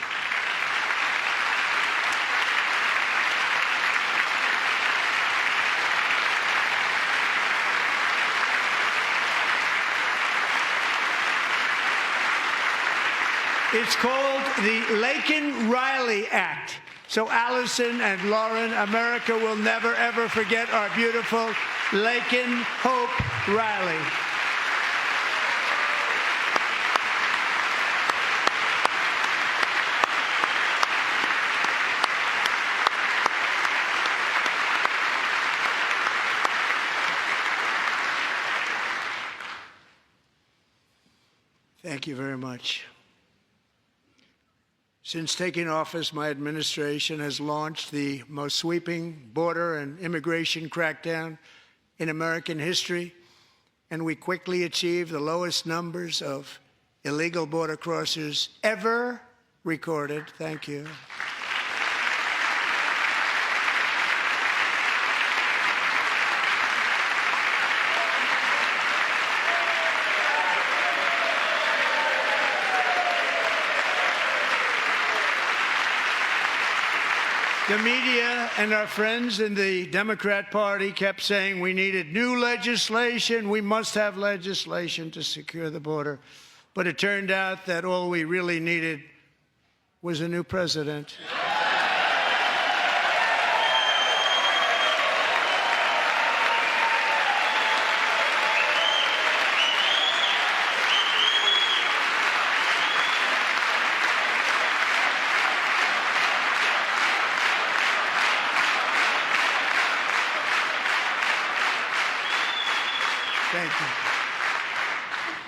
It's called the Laken-Riley Act. So Allison and Lauren, America will never, ever forget our beautiful Laken Hope Riley. Thank you very much. Since taking office, my administration has launched the most sweeping border and immigration crackdown in American history, and we quickly achieved the lowest numbers of illegal border crossers ever recorded. Thank you. The media and our friends in the Democrat Party kept saying we needed new legislation. We must have legislation to secure the border. But it turned out that all we really needed was a new president. Thank you.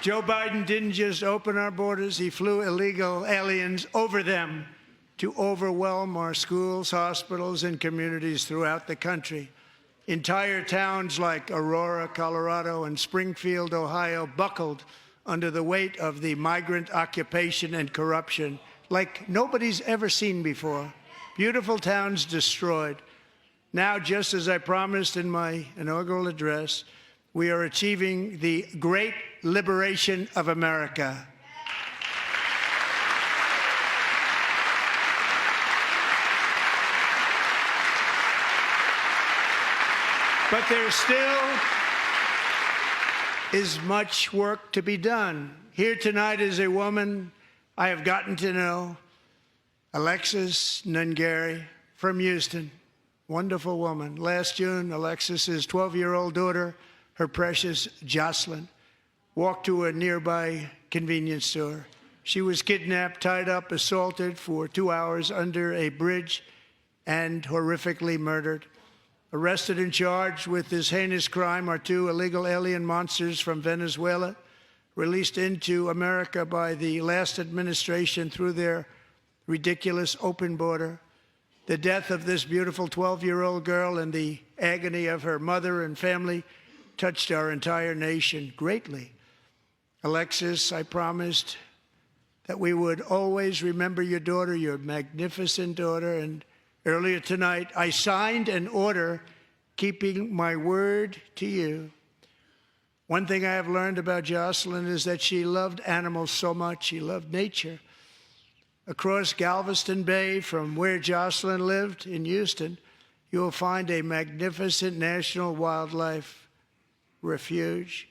Joe Biden didn't just open our borders, he flew illegal aliens over them to overwhelm our schools, hospitals, and communities throughout the country. Entire towns like Aurora, Colorado, and Springfield, Ohio, buckled under the weight of the migrant occupation and corruption like nobody's ever seen before. Beautiful towns destroyed. Now, just as I promised in my inaugural address, we are achieving the great liberation of America. But there still is much work to be done. Here tonight is a woman I have gotten to know Alexis Nungary from Houston. Wonderful woman. Last June, Alexis's 12-year-old daughter, her precious Jocelyn, walked to a nearby convenience store. She was kidnapped, tied up, assaulted for 2 hours under a bridge, and horrifically murdered. Arrested and charged with this heinous crime are 2 illegal alien monsters from Venezuela, released into America by the last administration through their ridiculous open border. The death of this beautiful 12-year-old girl and the agony of her mother and family touched our entire nation greatly. Alexis, I promised that we would always remember your daughter, your magnificent daughter, and earlier tonight I signed an order keeping my word to you. One thing I have learned about Jocelyn is that she loved animals so much. She loved nature. Across Galveston Bay, from where Jocelyn lived in Houston, you will find a magnificent national wildlife refuge,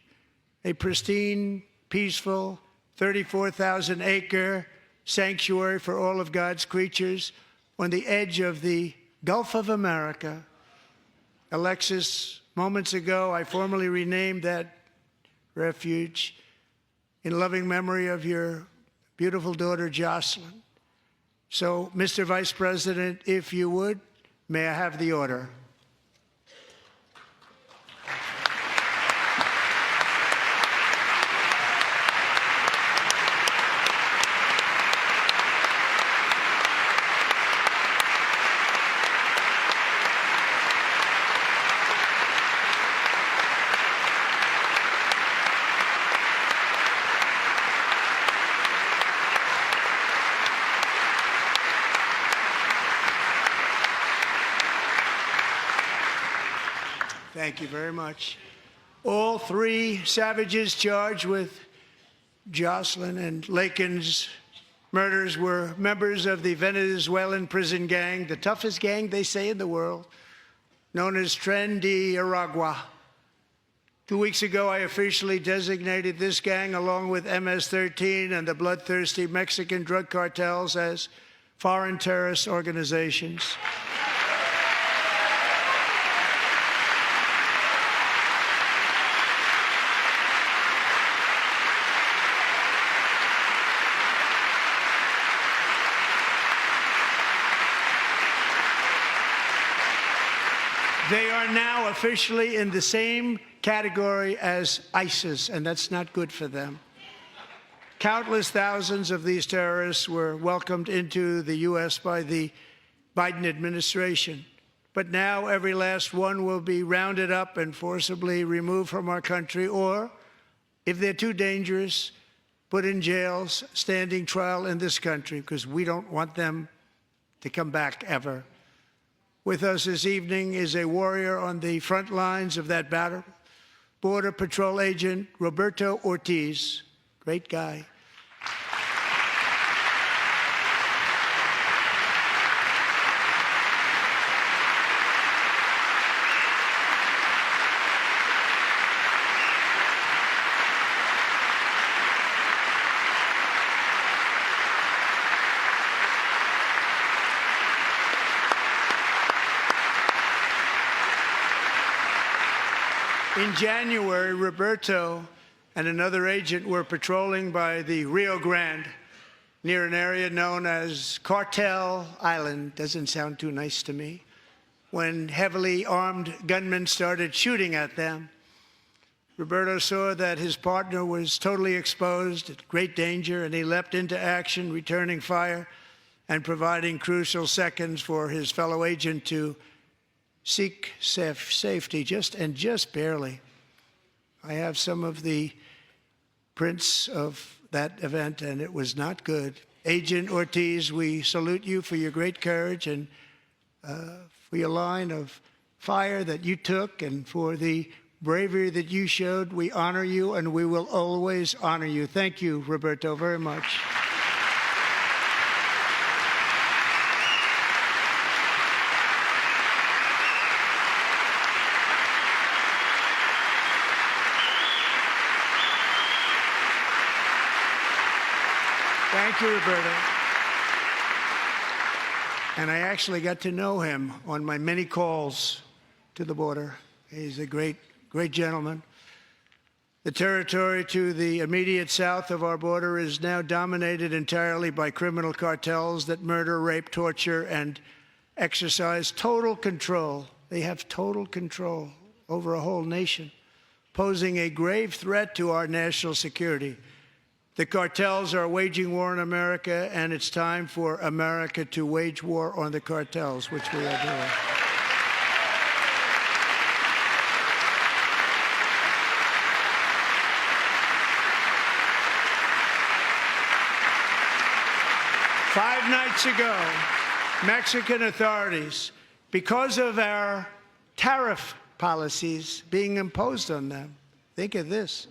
a pristine, peaceful, 34,000-acre sanctuary for all of God's creatures on the edge of the Gulf of America. Alexis, moments ago, I formally renamed that refuge in loving memory of your beautiful daughter, Jocelyn. So, Mr. Vice President, if you would, may I have the order? Thank you very much. All 3 savages charged with Jocelyn and Lakin's murders were members of the Venezuelan prison gang, the toughest gang, they say, in the world, known as Tren de Aragua. 2 weeks ago, I officially designated this gang, along with MS-13 and the bloodthirsty Mexican drug cartels, as foreign terrorist organizations. They are now officially in the same category as ISIS, and that's not good for them. Countless thousands of these terrorists were welcomed into the U.S. by the Biden administration. But now every last one will be rounded up and forcibly removed from our country, or, if they're too dangerous, put in jails, standing trial in this country, because we don't want them to come back ever. With us this evening is a warrior on the front lines of that battle, Border Patrol Agent Roberto Ortiz. Great guy. In January, Roberto and another agent were patrolling by the Rio Grande near an area known as Cartel Island. Doesn't sound too nice to me. When heavily armed gunmen started shooting at them, Roberto saw that his partner was totally exposed, at great danger, and he leapt into action, returning fire and providing crucial seconds for his fellow agent to seek safety, just barely. I have some of the prints of that event, and it was not good. Agent Ortiz, we salute you for your great courage and for your line of fire that you took and for the bravery that you showed. We honor you, and we will always honor you. Thank you, Roberto, very much. Thank you, Roberta. And I actually got to know him on my many calls to the border. He's a great, great gentleman. The territory to the immediate south of our border is now dominated entirely by criminal cartels that murder, rape, torture, and exercise total control. They have total control over a whole nation, posing a grave threat to our national security. The cartels are waging war in America, and it's time for America to wage war on the cartels, which we are doing. Five nights ago, Mexican authorities, because of our tariff policies being imposed on them, think of this,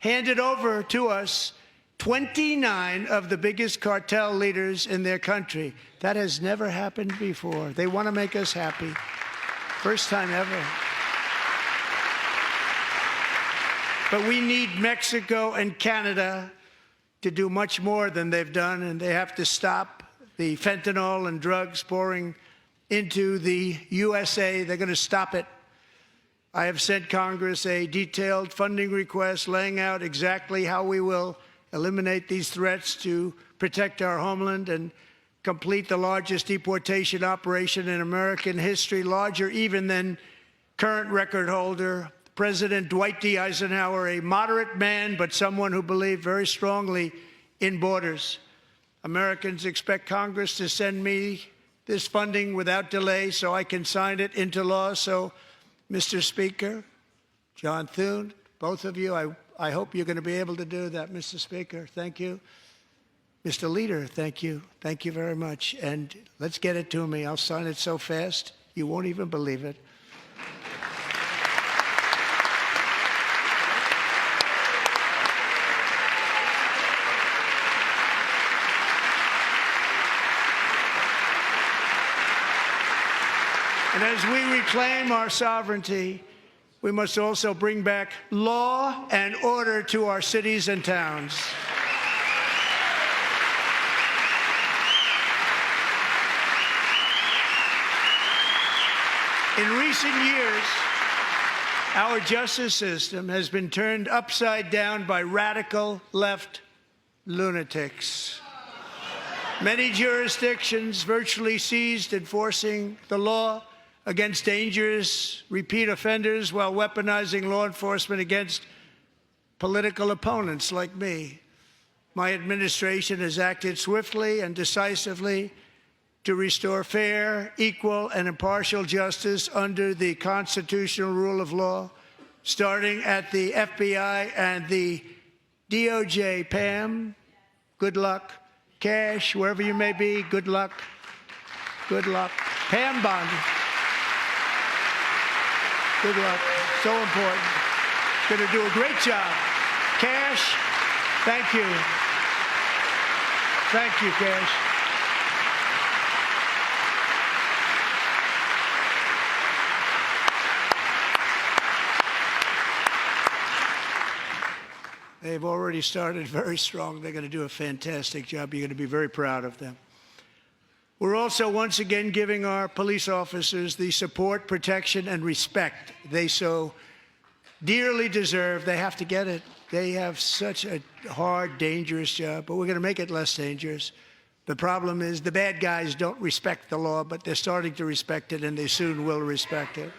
handed over to us 29 of the biggest cartel leaders in their country. That has never happened before. They want to make us happy. First time ever. But we need Mexico and Canada to do much more than they've done, and they have to stop the fentanyl and drugs pouring into the USA. They're going to stop it. I have sent Congress a detailed funding request laying out exactly how we will eliminate these threats to protect our homeland and complete the largest deportation operation in American history, larger even than current record holder President Dwight D. Eisenhower, a moderate man, but someone who believed very strongly in borders. Americans expect Congress to send me this funding without delay so I can sign it into law. So, Mr. Speaker, John Thune, both of you, I hope you're going to be able to do that, Mr. Speaker. Thank you. Mr. Leader, thank you. Thank you very much. And let's get it to me. I'll sign it so fast, you won't even believe it. And as we reclaim our sovereignty, we must also bring back law and order to our cities and towns. In recent years, our justice system has been turned upside down by radical left lunatics. Many jurisdictions virtually ceased enforcing the law against dangerous repeat offenders while weaponizing law enforcement against political opponents like me. My administration has acted swiftly and decisively to restore fair, equal, and impartial justice under the constitutional rule of law, starting at the FBI and the DOJ. Pam, good luck. Cash, wherever you may be, good luck. Good luck. Pam Bondi. Good luck. So important. Going to do a great job. Cash, thank you. Thank you, Cash. They've already started very strong. They're going to do a fantastic job. You're going to be very proud of them. We're also once again giving our police officers the support, protection, and respect they so dearly deserve. They have to get it. They have such a hard, dangerous job, but we're going to make it less dangerous. The problem is the bad guys don't respect the law, but they're starting to respect it, and they soon will respect it.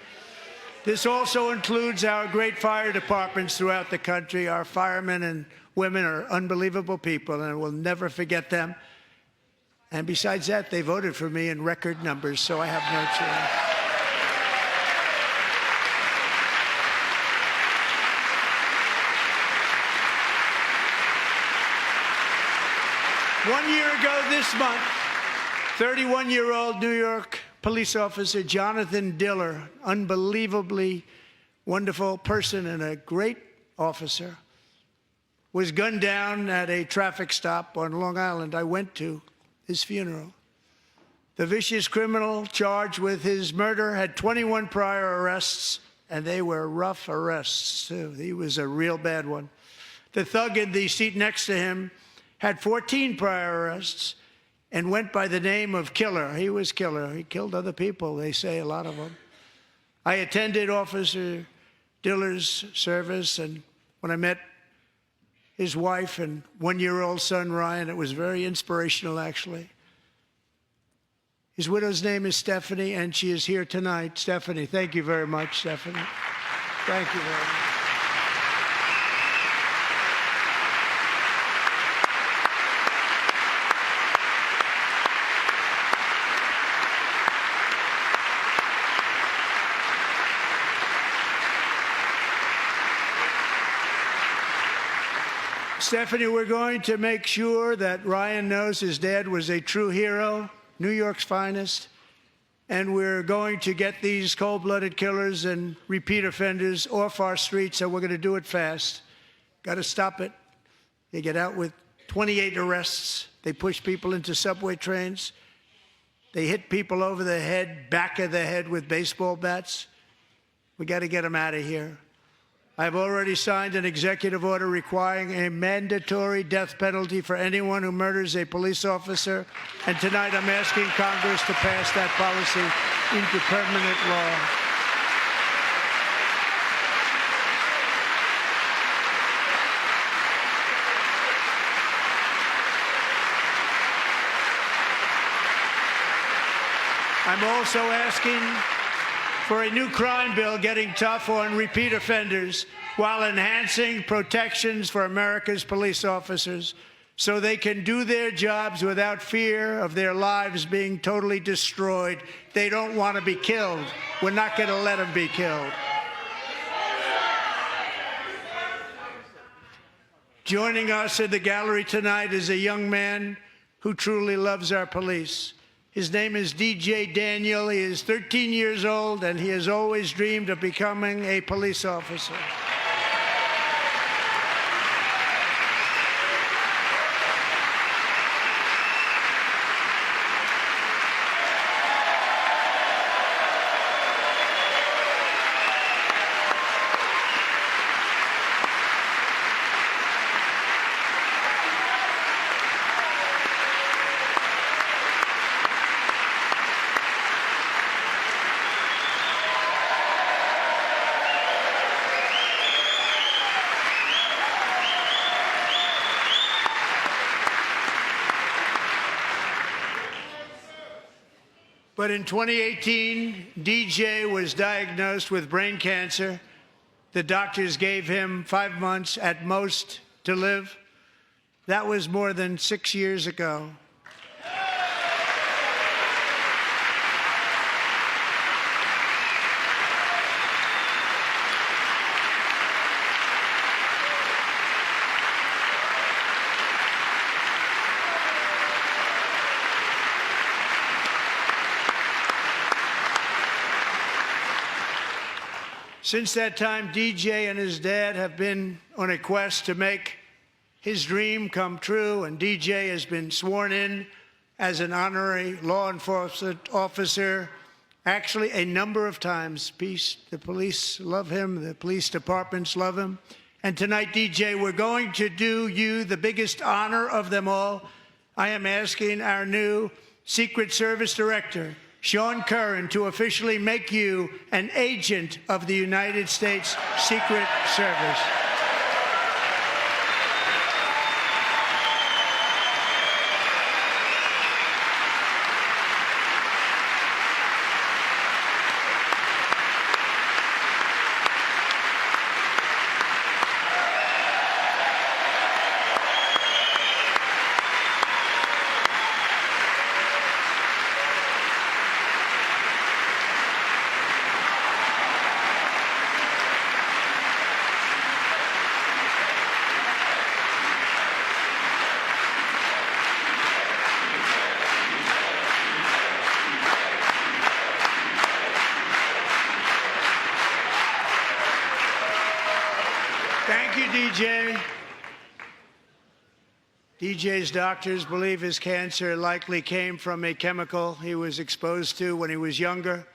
This also includes our great fire departments throughout the country. Our firemen and women are unbelievable people, and we'll never forget them. And besides that, they voted for me in record numbers, so I have no choice. One year ago this month, 31-year-old New York police officer Jonathan Diller, unbelievably wonderful person and a great officer, was gunned down at a traffic stop on Long Island. I went to his funeral. The vicious criminal charged with his murder had 21 prior arrests, and they were rough arrests, too. He was a real bad one. The thug in the seat next to him had 14 prior arrests, and went by the name of Killer. He was Killer. He killed other people, they say, a lot of them. I attended Officer Diller's service, and when I met his wife and one-year-old son, Ryan, it was very inspirational, actually. His widow's name is Stephanie, and she is here tonight. Stephanie, thank you very much, Stephanie. Thank you very much. Stephanie, we're going to make sure that Ryan knows his dad was a true hero, New York's finest, and we're going to get these cold-blooded killers and repeat offenders off our streets, and we're going to do it fast. Got to stop it. They get out with 28 arrests. They push people into subway trains. They hit people over the head, back of the head with baseball bats. We got to get them out of here. I've already signed an executive order requiring a mandatory death penalty for anyone who murders a police officer, and tonight I'm asking Congress to pass that policy into permanent law. I'm also asking for a new crime bill getting tough on repeat offenders while enhancing protections for America's police officers so they can do their jobs without fear of their lives being totally destroyed. They don't want to be killed. We're not going to let them be killed. Joining us in the gallery tonight is a young man who truly loves our police. His name is DJ Daniel. He is 13 years old, and he has always dreamed of becoming a police officer. But in 2018, DJ was diagnosed with brain cancer. The doctors gave him 5 months at most to live. That was more than 6 years ago. Since that time, DJ and his dad have been on a quest to make his dream come true, and DJ has been sworn in as an honorary law enforcement officer, actually a number of times. The police love him, the police departments love him. And tonight, DJ, we're going to do you the biggest honor of them all. I am asking our new Secret Service Director, Sean Curran, to officially make you an agent of the United States Secret Service. Thank you, DJ. DJ's doctors believe his cancer likely came from a chemical he was exposed to when he was younger.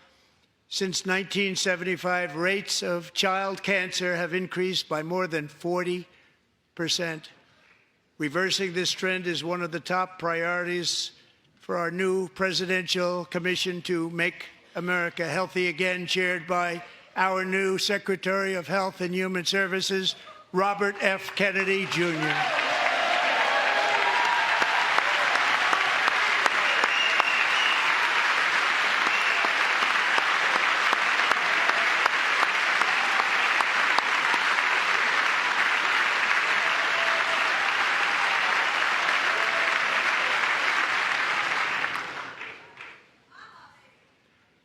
Since 1975, rates of child cancer have increased by more than 40%. Reversing this trend is one of the top priorities for our new Presidential Commission to Make America Healthy Again, chaired by our new Secretary of Health and Human Services, Robert F. Kennedy, Jr.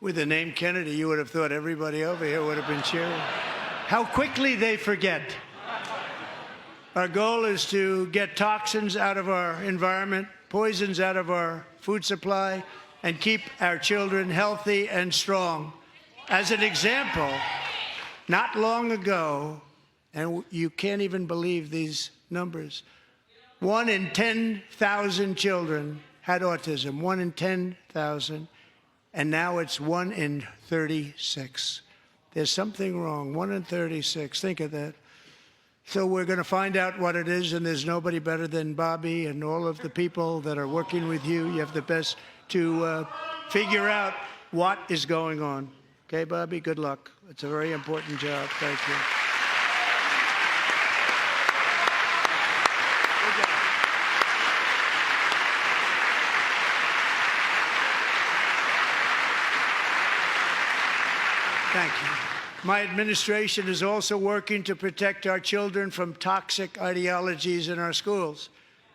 With the name Kennedy, you would have thought everybody over here would have been cheering. How quickly they forget. Our goal is to get toxins out of our environment, poisons out of our food supply, and keep our children healthy and strong. As an example, not long ago, and you can't even believe these numbers, 1 in 10,000 children had autism, 1 in 10,000. And now it's 1 in 36. There's something wrong. 1 in 36. Think of that. So we're going to find out what it is, and there's nobody better than Bobby and all of the people that are working with you. You have the best to figure out what is going on. Okay, Bobby? Good luck. It's a very important job. Thank you. Thank you. My administration is also working to protect our children from toxic ideologies in our schools.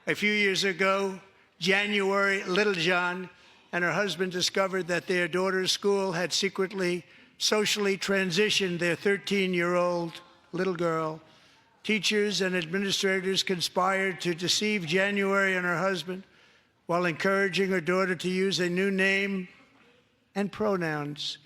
A few years ago, January Littlejohn and her husband discovered that their daughter's school had secretly socially transitioned their 13-year-old little girl. Teachers and administrators conspired to deceive January and her husband while encouraging her daughter to use a new name and pronouns.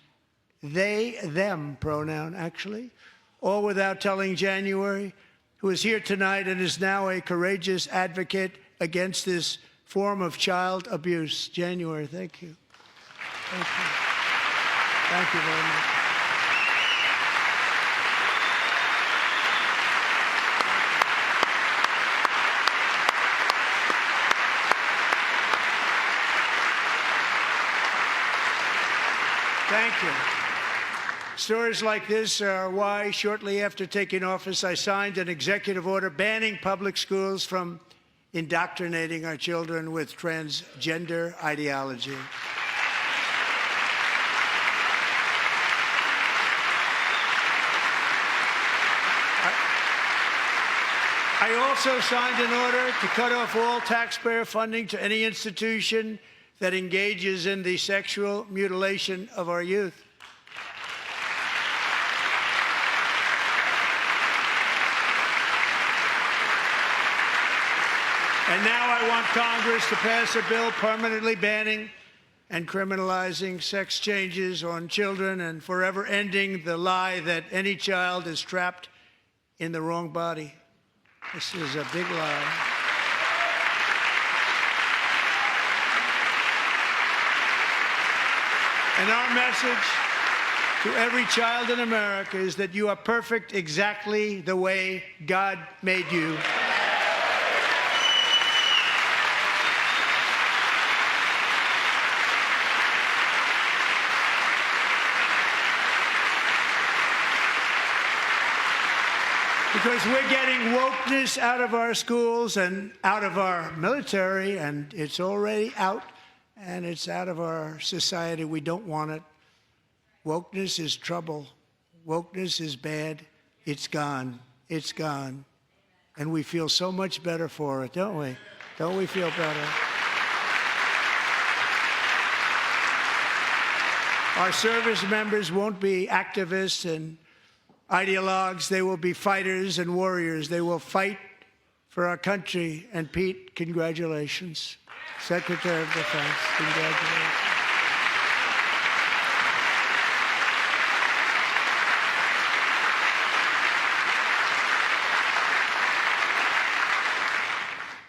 They, them pronoun, actually, all without telling January, who is here tonight and is now a courageous advocate against this form of child abuse. January, thank you. Thank you. Thank you very much. Thank you. Stories like this are why, shortly after taking office, I signed an executive order banning public schools from indoctrinating our children with transgender ideology. I also signed an order to cut off all taxpayer funding to any institution that engages in the sexual mutilation of our youth. And now I want Congress to pass a bill permanently banning and criminalizing sex changes on children and forever ending the lie that any child is trapped in the wrong body. This is a big lie. And our message to every child in America is that you are perfect exactly the way God made you. Because we're getting wokeness out of our schools and out of our military, and it's already out, and it's out of our society. We don't want it. Wokeness is trouble. Wokeness is bad. It's gone. It's gone. And we feel so much better for it, don't we? Don't we feel better? Our service members won't be activists and ideologues. They will be fighters and warriors. They will fight for our country. And Pete, congratulations. Secretary of Defense, congratulations.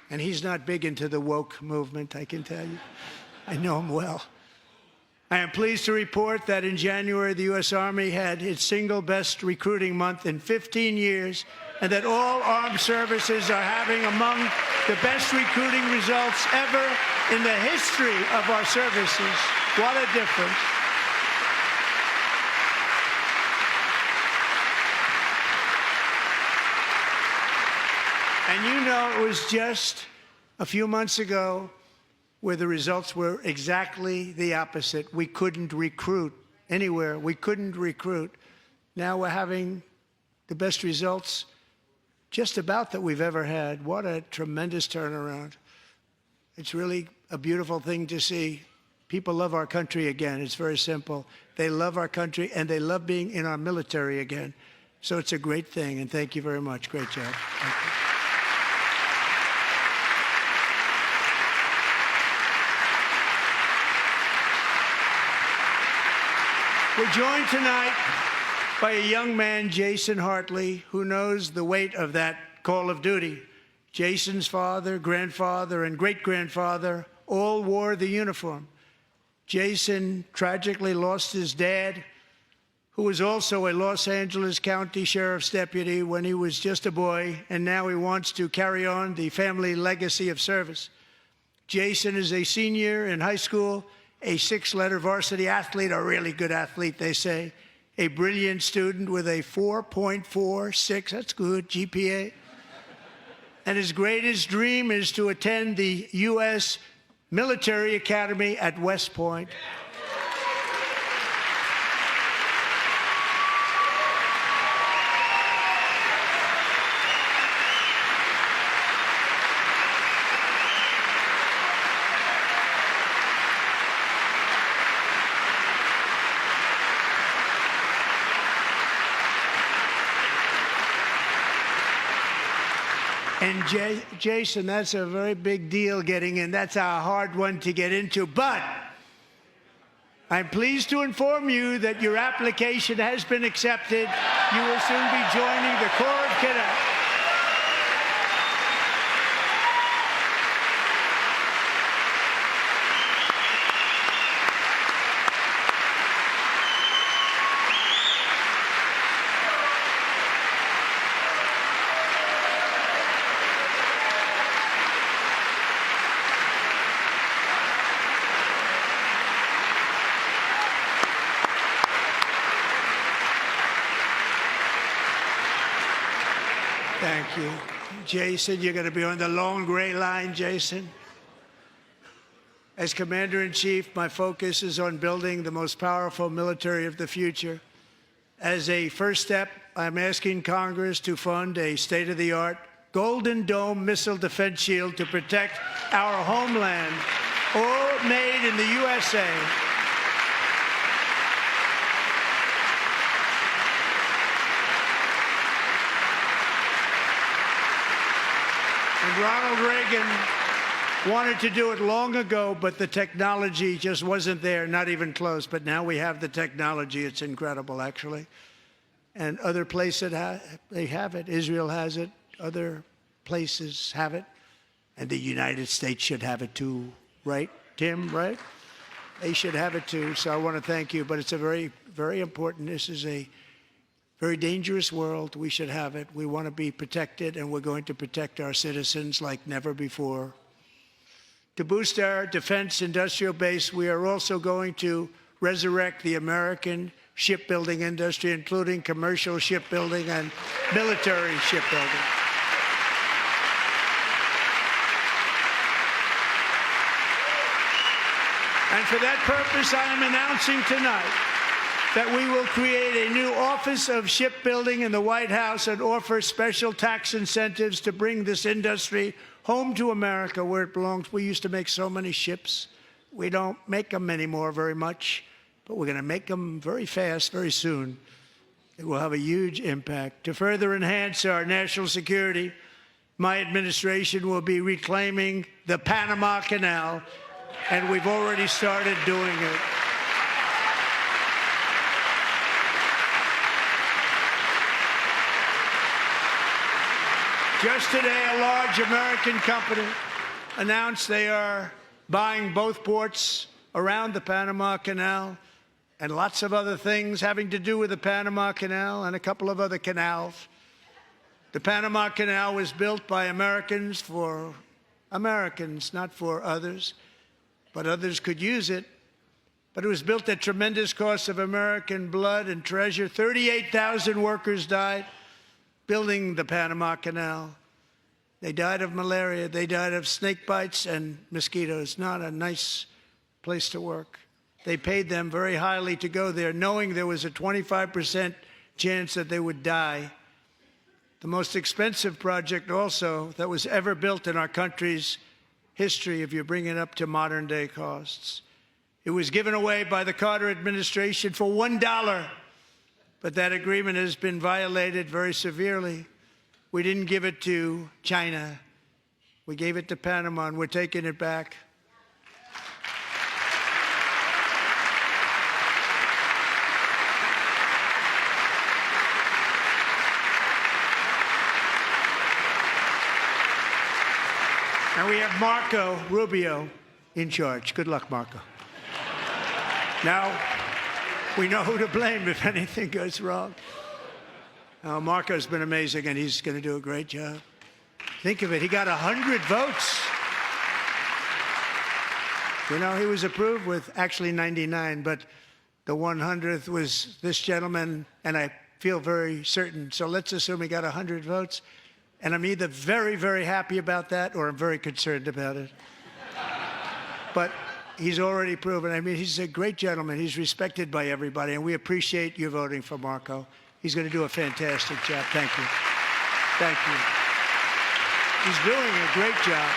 And he's not big into the woke movement, I can tell you. I know him well. I am pleased to report that in January, the U.S. Army had its single best recruiting month in 15 years and that all armed services are having among the best recruiting results ever in the history of our services. What a difference. And you know, it was just a few months ago where the results were exactly the opposite. We couldn't recruit anywhere. We couldn't recruit. Now we're having the best results just about that we've ever had. What a tremendous turnaround. It's really a beautiful thing to see. People love our country again. It's very simple. They love our country, and they love being in our military again. So it's a great thing, and thank you very much. Great job. Thank you. We're joined tonight by a young man, Jason Hartley, who knows the weight of that call of duty. Jason's father, grandfather, and great-grandfather all wore the uniform. Jason tragically lost his dad, who was also a Los Angeles County Sheriff's deputy when he was just a boy, and now he wants to carry on the family legacy of service. Jason is a senior in high school, a six-letter varsity athlete, a really good athlete, they say, a brilliant student with a 4.46, that's good, GPA. And his greatest dream is to attend the U.S. Military Academy at West Point. And Jason, that's a very big deal getting in. That's a hard one to get into. But I'm pleased to inform you that your application has been accepted. You will soon be joining the Corps of Cadets. Thank you. Jason, you're going to be on the long gray line, Jason. As Commander-in-Chief, my focus is on building the most powerful military of the future. As a first step, I'm asking Congress to fund a state-of-the-art Golden Dome missile defense shield to protect our homeland, all made in the USA. And Ronald Reagan wanted to do it long ago, but the technology just wasn't there, not even close. But now we have the technology. It's incredible, actually. And other places, they have it. Israel has it. Other places have it. And the United States should have it too, right, Tim, right? They should have it too. So I want to thank you. But it's a very, very important. This is a very dangerous world. We should have it. We want to be protected, and we're going to protect our citizens like never before. To boost our defense industrial base, we are also going to resurrect the American shipbuilding industry, including commercial shipbuilding and military shipbuilding. And for that purpose, I am announcing tonight that we will create a new Office of Shipbuilding in the White House and offer special tax incentives to bring this industry home to America where it belongs. We used to make so many ships. We don't make them anymore very much, but we're going to make them very fast, very soon. It will have a huge impact. To further enhance our national security, my administration will be reclaiming the Panama Canal, and we've already started doing it. Just today, a large American company announced they are buying both ports around the Panama Canal and lots of other things having to do with the Panama Canal and a couple of other canals. The Panama Canal was built by Americans for Americans, not for others, but others could use it. But it was built at tremendous cost of American blood and treasure. 38,000 workers died building the Panama Canal. They died of malaria. They died of snake bites and mosquitoes. Not a nice place to work. They paid them very highly to go there, knowing there was a 25% chance that they would die. The most expensive project also that was ever built in our country's history, if you bring it up to modern day costs. It was given away by the Carter administration for $1, but that agreement has been violated very severely. We didn't give it to China. We gave it to Panama, and we're taking it back. And we have Marco Rubio in charge. Good luck, Marco. Now, we know who to blame if anything goes wrong. Marco's been amazing, and he's going to do a great job. Think of it. He got 100 votes. You know, he was approved with actually 99, but the 100th was this gentleman, and I feel very certain. So let's assume he got 100 votes. And I'm either very, very happy about that or I'm very concerned about it. But he's already proven. I mean, he's a great gentleman. He's respected by everybody, and we appreciate you voting for Marco. He's going to do a fantastic job. Thank you. Thank you. He's doing a great job.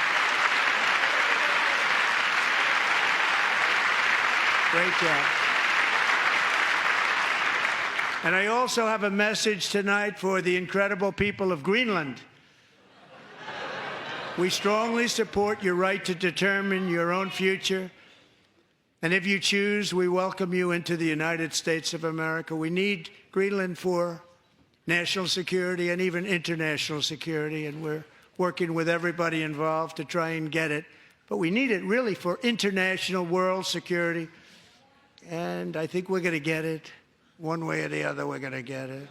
Great job. And I also have a message tonight for the incredible people of Greenland. We strongly support your right to determine your own future. And if you choose, we welcome you into the United States of America. We need Greenland for national security and even international security, and we're working with everybody involved to try and get it. But we need it really for international world security. And I think we're going to get it. One way or the other, we're going to get it.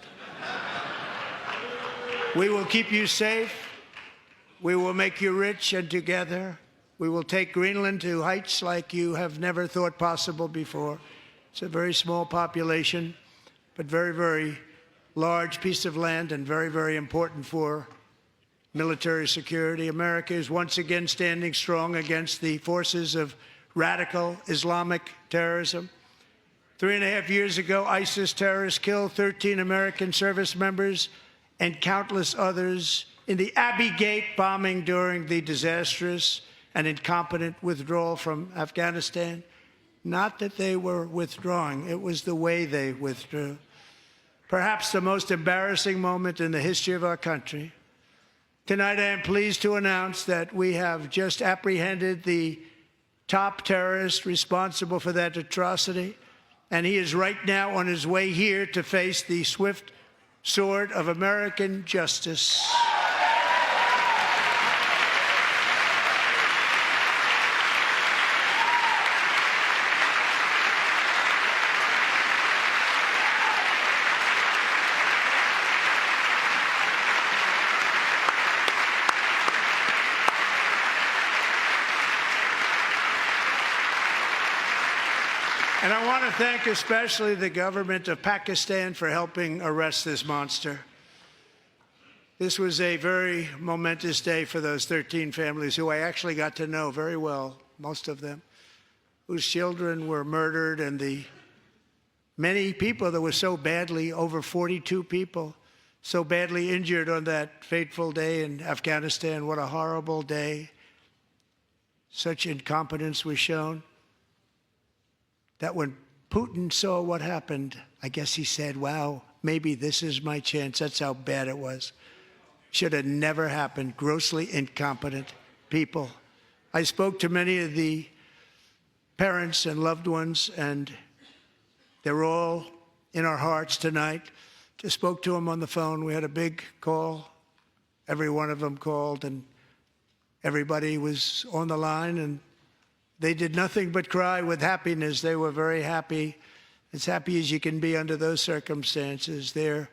We will keep you safe. We will make you rich, and together we will take Greenland to heights like you have never thought possible before. It's a very small population, but very, very large piece of land and very, very important for military security. America is once again standing strong against the forces of radical Islamic terrorism. 3.5 years ago, ISIS terrorists killed 13 American service members and countless others in the Abbey Gate bombing during the disastrous and incompetent withdrawal from Afghanistan. Not that they were withdrawing, it was the way they withdrew. Perhaps the most embarrassing moment in the history of our country. Tonight, I am pleased to announce that we have just apprehended the top terrorist responsible for that atrocity, and he is right now on his way here to face the swift sword of American justice. And I want to thank especially the government of Pakistan for helping arrest this monster. This was a very momentous day for those 13 families who I actually got to know very well, most of them, whose children were murdered, and the many people that were so badly, over 42 people, so badly injured on that fateful day in Afghanistan. What a horrible day. Such incompetence was shown that when Putin saw what happened, I guess he said, wow, maybe this is my chance. That's how bad it was. Should have never happened. Grossly incompetent people. I spoke to many of the parents and loved ones, and they're all in our hearts tonight. Just spoke to them on the phone. We had a big call. Every one of them called, and everybody was on the line, and they did nothing but cry with happiness. They were very happy, as happy as you can be under those circumstances. Their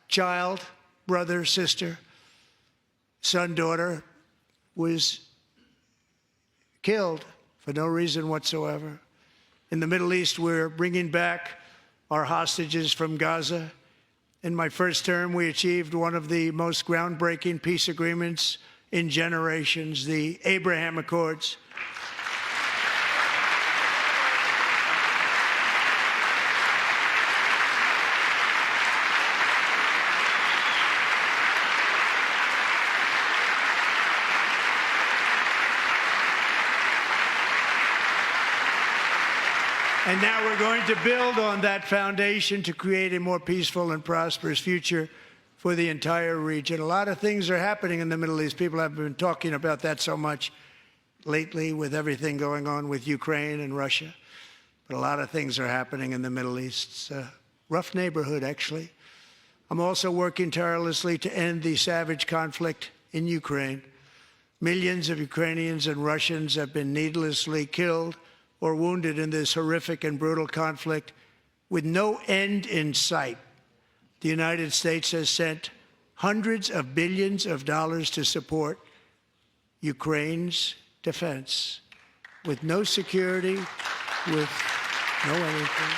child brother, sister, son, daughter was killed for no reason whatsoever. In the Middle East, we're bringing back our hostages from Gaza. In my first term, we achieved one of the most groundbreaking peace agreements in generations, the Abraham Accords. And now we're going to build on that foundation to create a more peaceful and prosperous future for the entire region. A lot of things are happening in the Middle East. People have been talking about that so much lately with everything going on with Ukraine and Russia. But a lot of things are happening in the Middle East. It's a rough neighborhood, actually. I'm also working tirelessly to end the savage conflict in Ukraine. Millions of Ukrainians and Russians have been needlessly killed or wounded in this horrific and brutal conflict with no end in sight. The United States has sent hundreds of billions of dollars to support Ukraine's defense with no security, with no anything.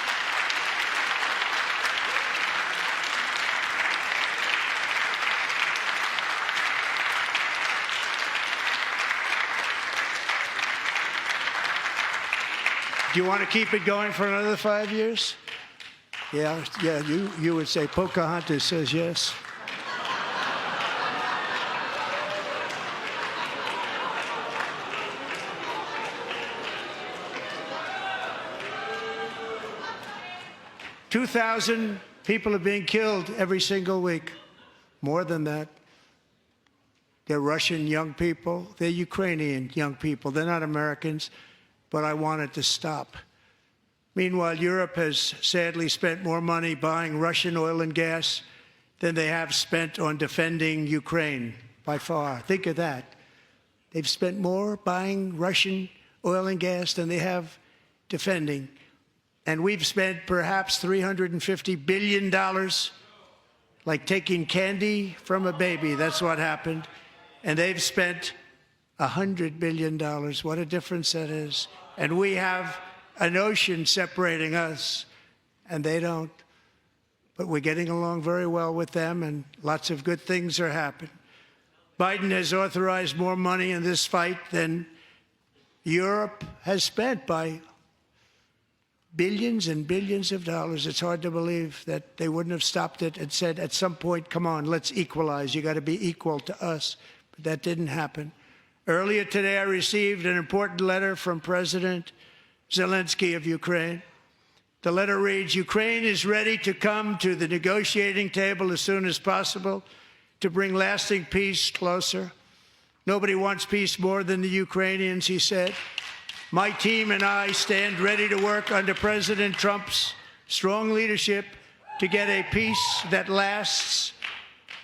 Do you want to keep it going for another 5 years? Yeah, you would say Pocahontas says yes. "2,000 people are being killed every single week. More than that. They're Russian young people. They're Ukrainian young people. They're not Americans. But I want it to stop. Meanwhile, Europe has sadly spent more money buying Russian oil and gas than they have spent on defending Ukraine, by far. Think of that. They've spent more buying Russian oil and gas than they have defending. And we've spent perhaps $350 billion, like taking candy from a baby. That's what happened. And they've spent $100 billion. What a difference that is. And we have an ocean separating us, and they don't. But we're getting along very well with them, and lots of good things are happening. Biden has authorized more money in this fight than Europe has spent, by billions and billions of dollars. It's hard to believe that they wouldn't have stopped it and said at some point, come on, let's equalize. You got to be equal to us. But that didn't happen. Earlier today, I received an important letter from President Zelensky of Ukraine. The letter reads, "Ukraine is ready to come to the negotiating table as soon as possible to bring lasting peace closer. Nobody wants peace more than the Ukrainians," he said. "My team and I stand ready to work under President Trump's strong leadership to get a peace that lasts.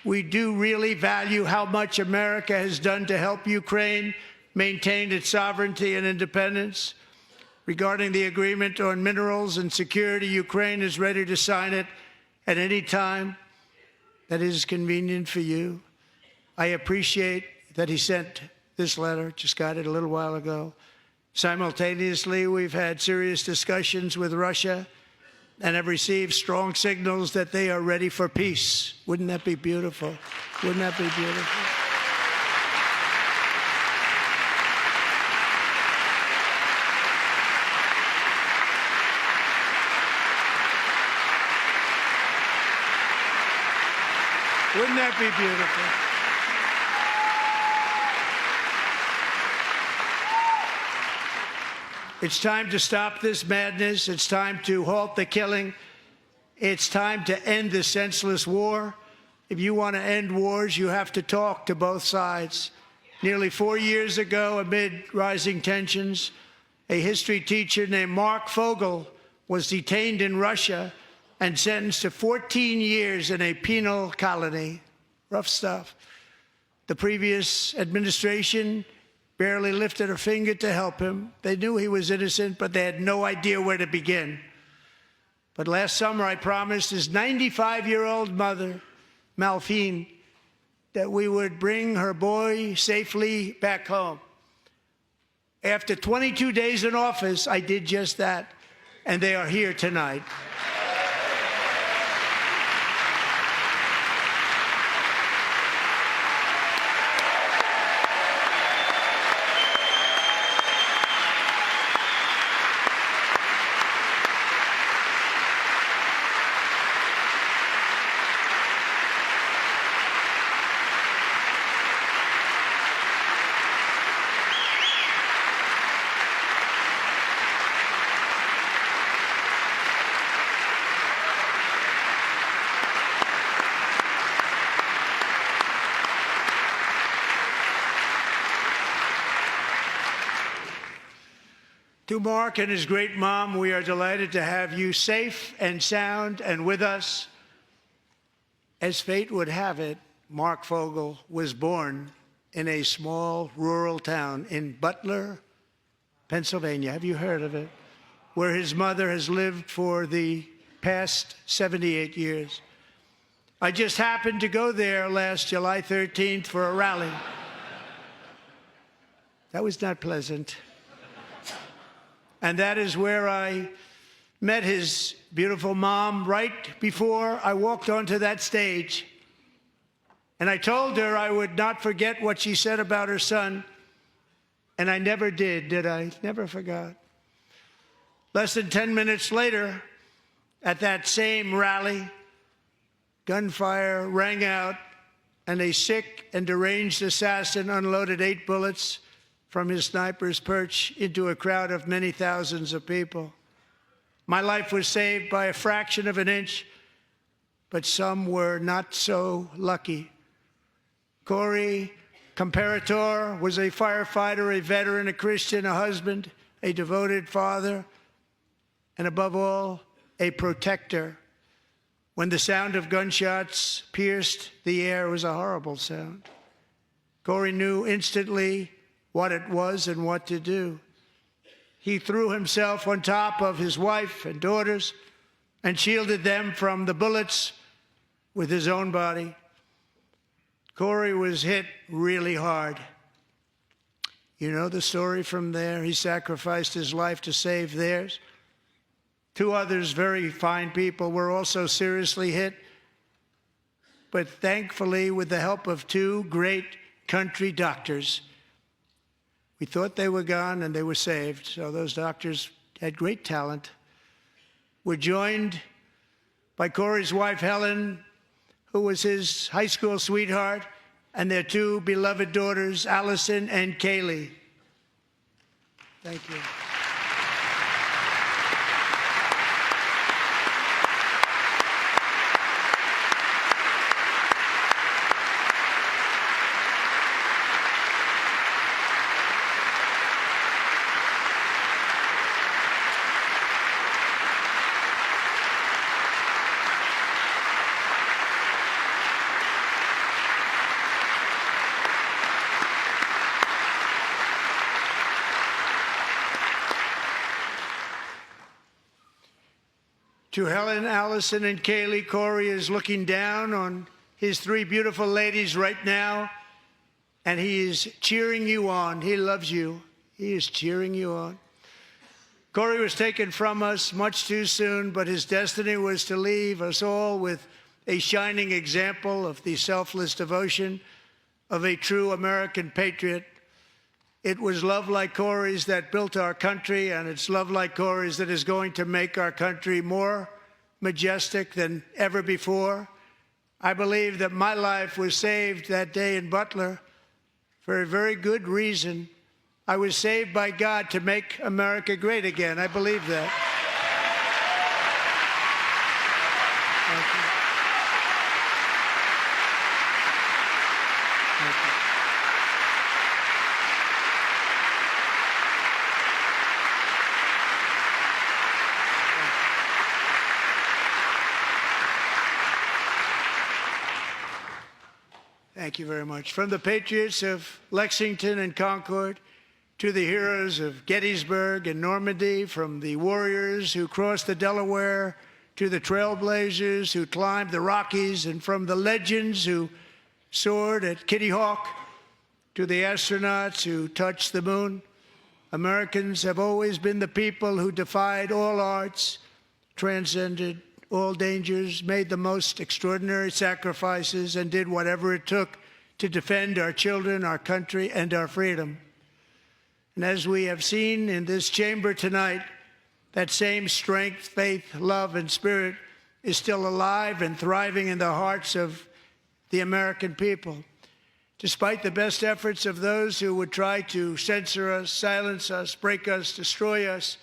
We do really value how much America has done to help Ukraine maintain its sovereignty and independence. Regarding the agreement on minerals and security, Ukraine is ready to sign it at any time that is convenient for you." I appreciate that he sent this letter, just got it a little while ago. Simultaneously, we've had serious discussions with Russia and have received strong signals that they are ready for peace. Wouldn't that be beautiful? Wouldn't that be beautiful? Wouldn't that be beautiful? It's time to stop this madness. It's time to halt the killing. It's time to end this senseless war. If you want to end wars, you have to talk to both sides. Nearly 4 years ago, amid rising tensions, a history teacher named Mark Fogel was detained in Russia and sentenced to 14 years in a penal colony. Rough stuff. The previous administration barely lifted a finger to help him. They knew he was innocent, but they had no idea where to begin. But last summer, I promised his 95-year-old mother Malphine, that we would bring her boy safely back home. After 22 days in office, I did just that, and they are here tonight. To Mark and his great mom, we are delighted to have you safe and sound and with us. As fate would have it, Mark Fogel was born in a small rural town in Butler, Pennsylvania. Have you heard of it? Where his mother has lived for the past 78 years. I just happened to go there last July 13th for a rally. That was not pleasant. And that is where I met his beautiful mom right before I walked onto that stage. And I told her I would not forget what she said about her son. And I never did I? Never forgot. Less than 10 minutes later, at that same rally, gunfire rang out, and a sick and deranged assassin unloaded 8 bullets from his sniper's perch into a crowd of many thousands of people. My life was saved by a fraction of an inch, but some were not so lucky. Corey Comparator was a firefighter, a veteran, a Christian, a husband, a devoted father, and above all, a protector. When the sound of gunshots pierced the air, it was a horrible sound. Corey knew instantly what it was and what to do. He threw himself on top of his wife and daughters and shielded them from the bullets with his own body. Corey was hit really hard. You know the story from there. He sacrificed his life to save theirs. 2 others, very fine people, were also seriously hit. But thankfully, with the help of 2 great country doctors, we thought they were gone and they were saved. So those doctors had great talent. We're joined by Corey's wife, Helen, who was his high school sweetheart, and their 2 beloved daughters, Allison and Kaylee. Thank you. To Helen, Allison, and Kaylee, Corey is looking down on his 3 beautiful ladies right now, and he is cheering you on. He loves you. He is cheering you on. Corey was taken from us much too soon, but his destiny was to leave us all with a shining example of the selfless devotion of a true American patriot. It was love like Corey's that built our country, and it's love like Corey's that is going to make our country more majestic than ever before. I believe that my life was saved that day in Butler for a very good reason. I was saved by God to make America great again. I believe that. Thank you. Thank you. Thank you very much. From the patriots of Lexington and Concord to the heroes of Gettysburg and Normandy, from the warriors who crossed the Delaware to the trailblazers who climbed the Rockies, and from the legends who soared at Kitty Hawk to the astronauts who touched the moon. Americans have always been the people who defied all odds, transcended all dangers, made the most extraordinary sacrifices, and did whatever it took to defend our children, our country, and our freedom. And as we have seen in this chamber tonight, that same strength, faith, love, and spirit is still alive and thriving in the hearts of the American people. Despite the best efforts of those who would try to censor us, silence us, break us, destroy us,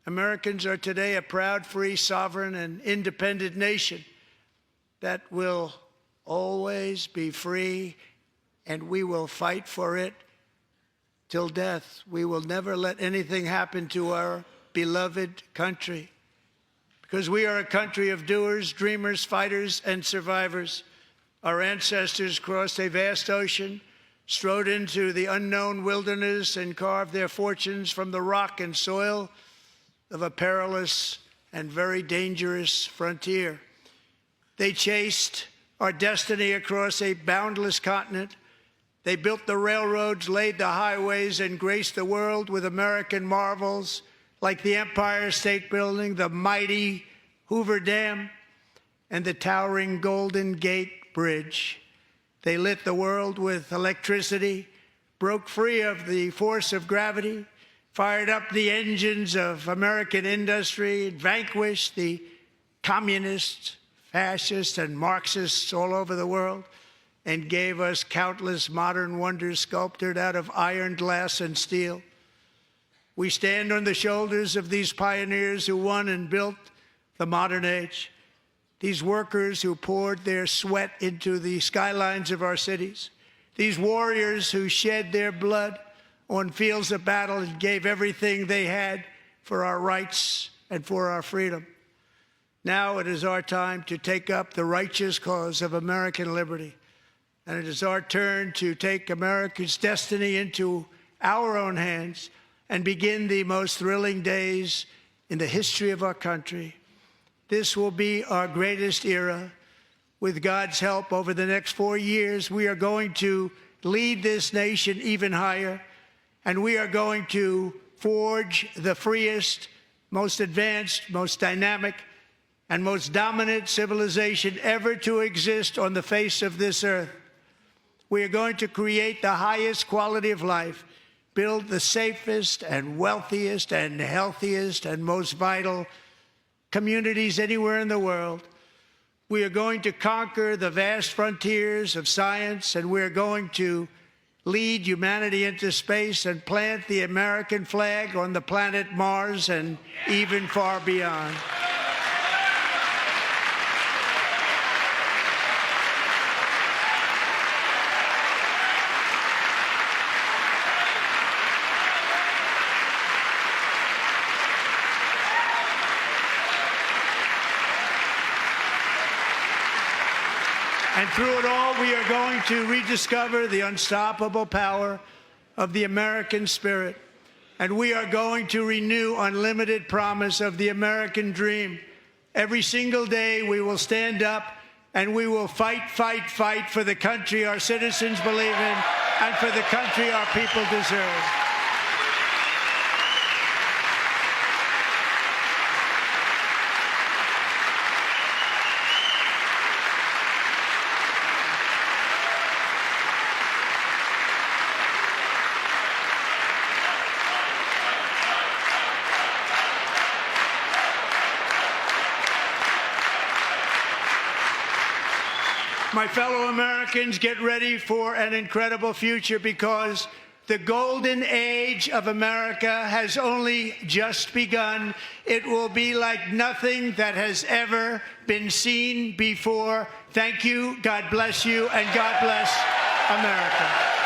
Americans are today a proud, free, sovereign, and independent nation that will always be free, and we will fight for it till death. We will never let anything happen to our beloved country, because we are a country of doers, dreamers, fighters, and survivors. Our ancestors crossed a vast ocean, strode into the unknown wilderness, and carved their fortunes from the rock and soil of a perilous and very dangerous frontier. They chased our destiny across a boundless continent. They built the railroads, laid the highways, and graced the world with American marvels like the Empire State Building, the mighty Hoover Dam, and the towering Golden Gate Bridge. They lit the world with electricity, broke free of the force of gravity, fired up the engines of American industry, vanquished the communists, fascists, and Marxists all over the world, and gave us countless modern wonders sculptured out of iron, glass, and steel. We stand on the shoulders of these pioneers who won and built the modern age, these workers who poured their sweat into the skylines of our cities, these warriors who shed their blood on fields of battle and gave everything they had for our rights and for our freedom. Now it is our time to take up the righteous cause of American liberty, and it is our turn to take America's destiny into our own hands and begin the most thrilling days in the history of our country. This will be our greatest era. With God's help, over the next 4 years, we are going to lead this nation even higher, and we are going to forge the freest, most advanced, most dynamic, and most dominant civilization ever to exist on the face of this earth. We are going to create the highest quality of life, build the safest and wealthiest and healthiest and most vital communities anywhere in the world. We are going to conquer the vast frontiers of science, and we're going to lead humanity into space and plant the American flag on the planet Mars and even far beyond. And through it all, we are going to rediscover the unstoppable power of the American spirit. And we are going to renew unlimited promise of the American dream. Every single day, we will stand up and we will fight, fight, fight for the country our citizens believe in and for the country our people deserve. My fellow Americans, get ready for an incredible future, because the golden age of America has only just begun. It will be like nothing that has ever been seen before. Thank you, God bless you, and God bless America.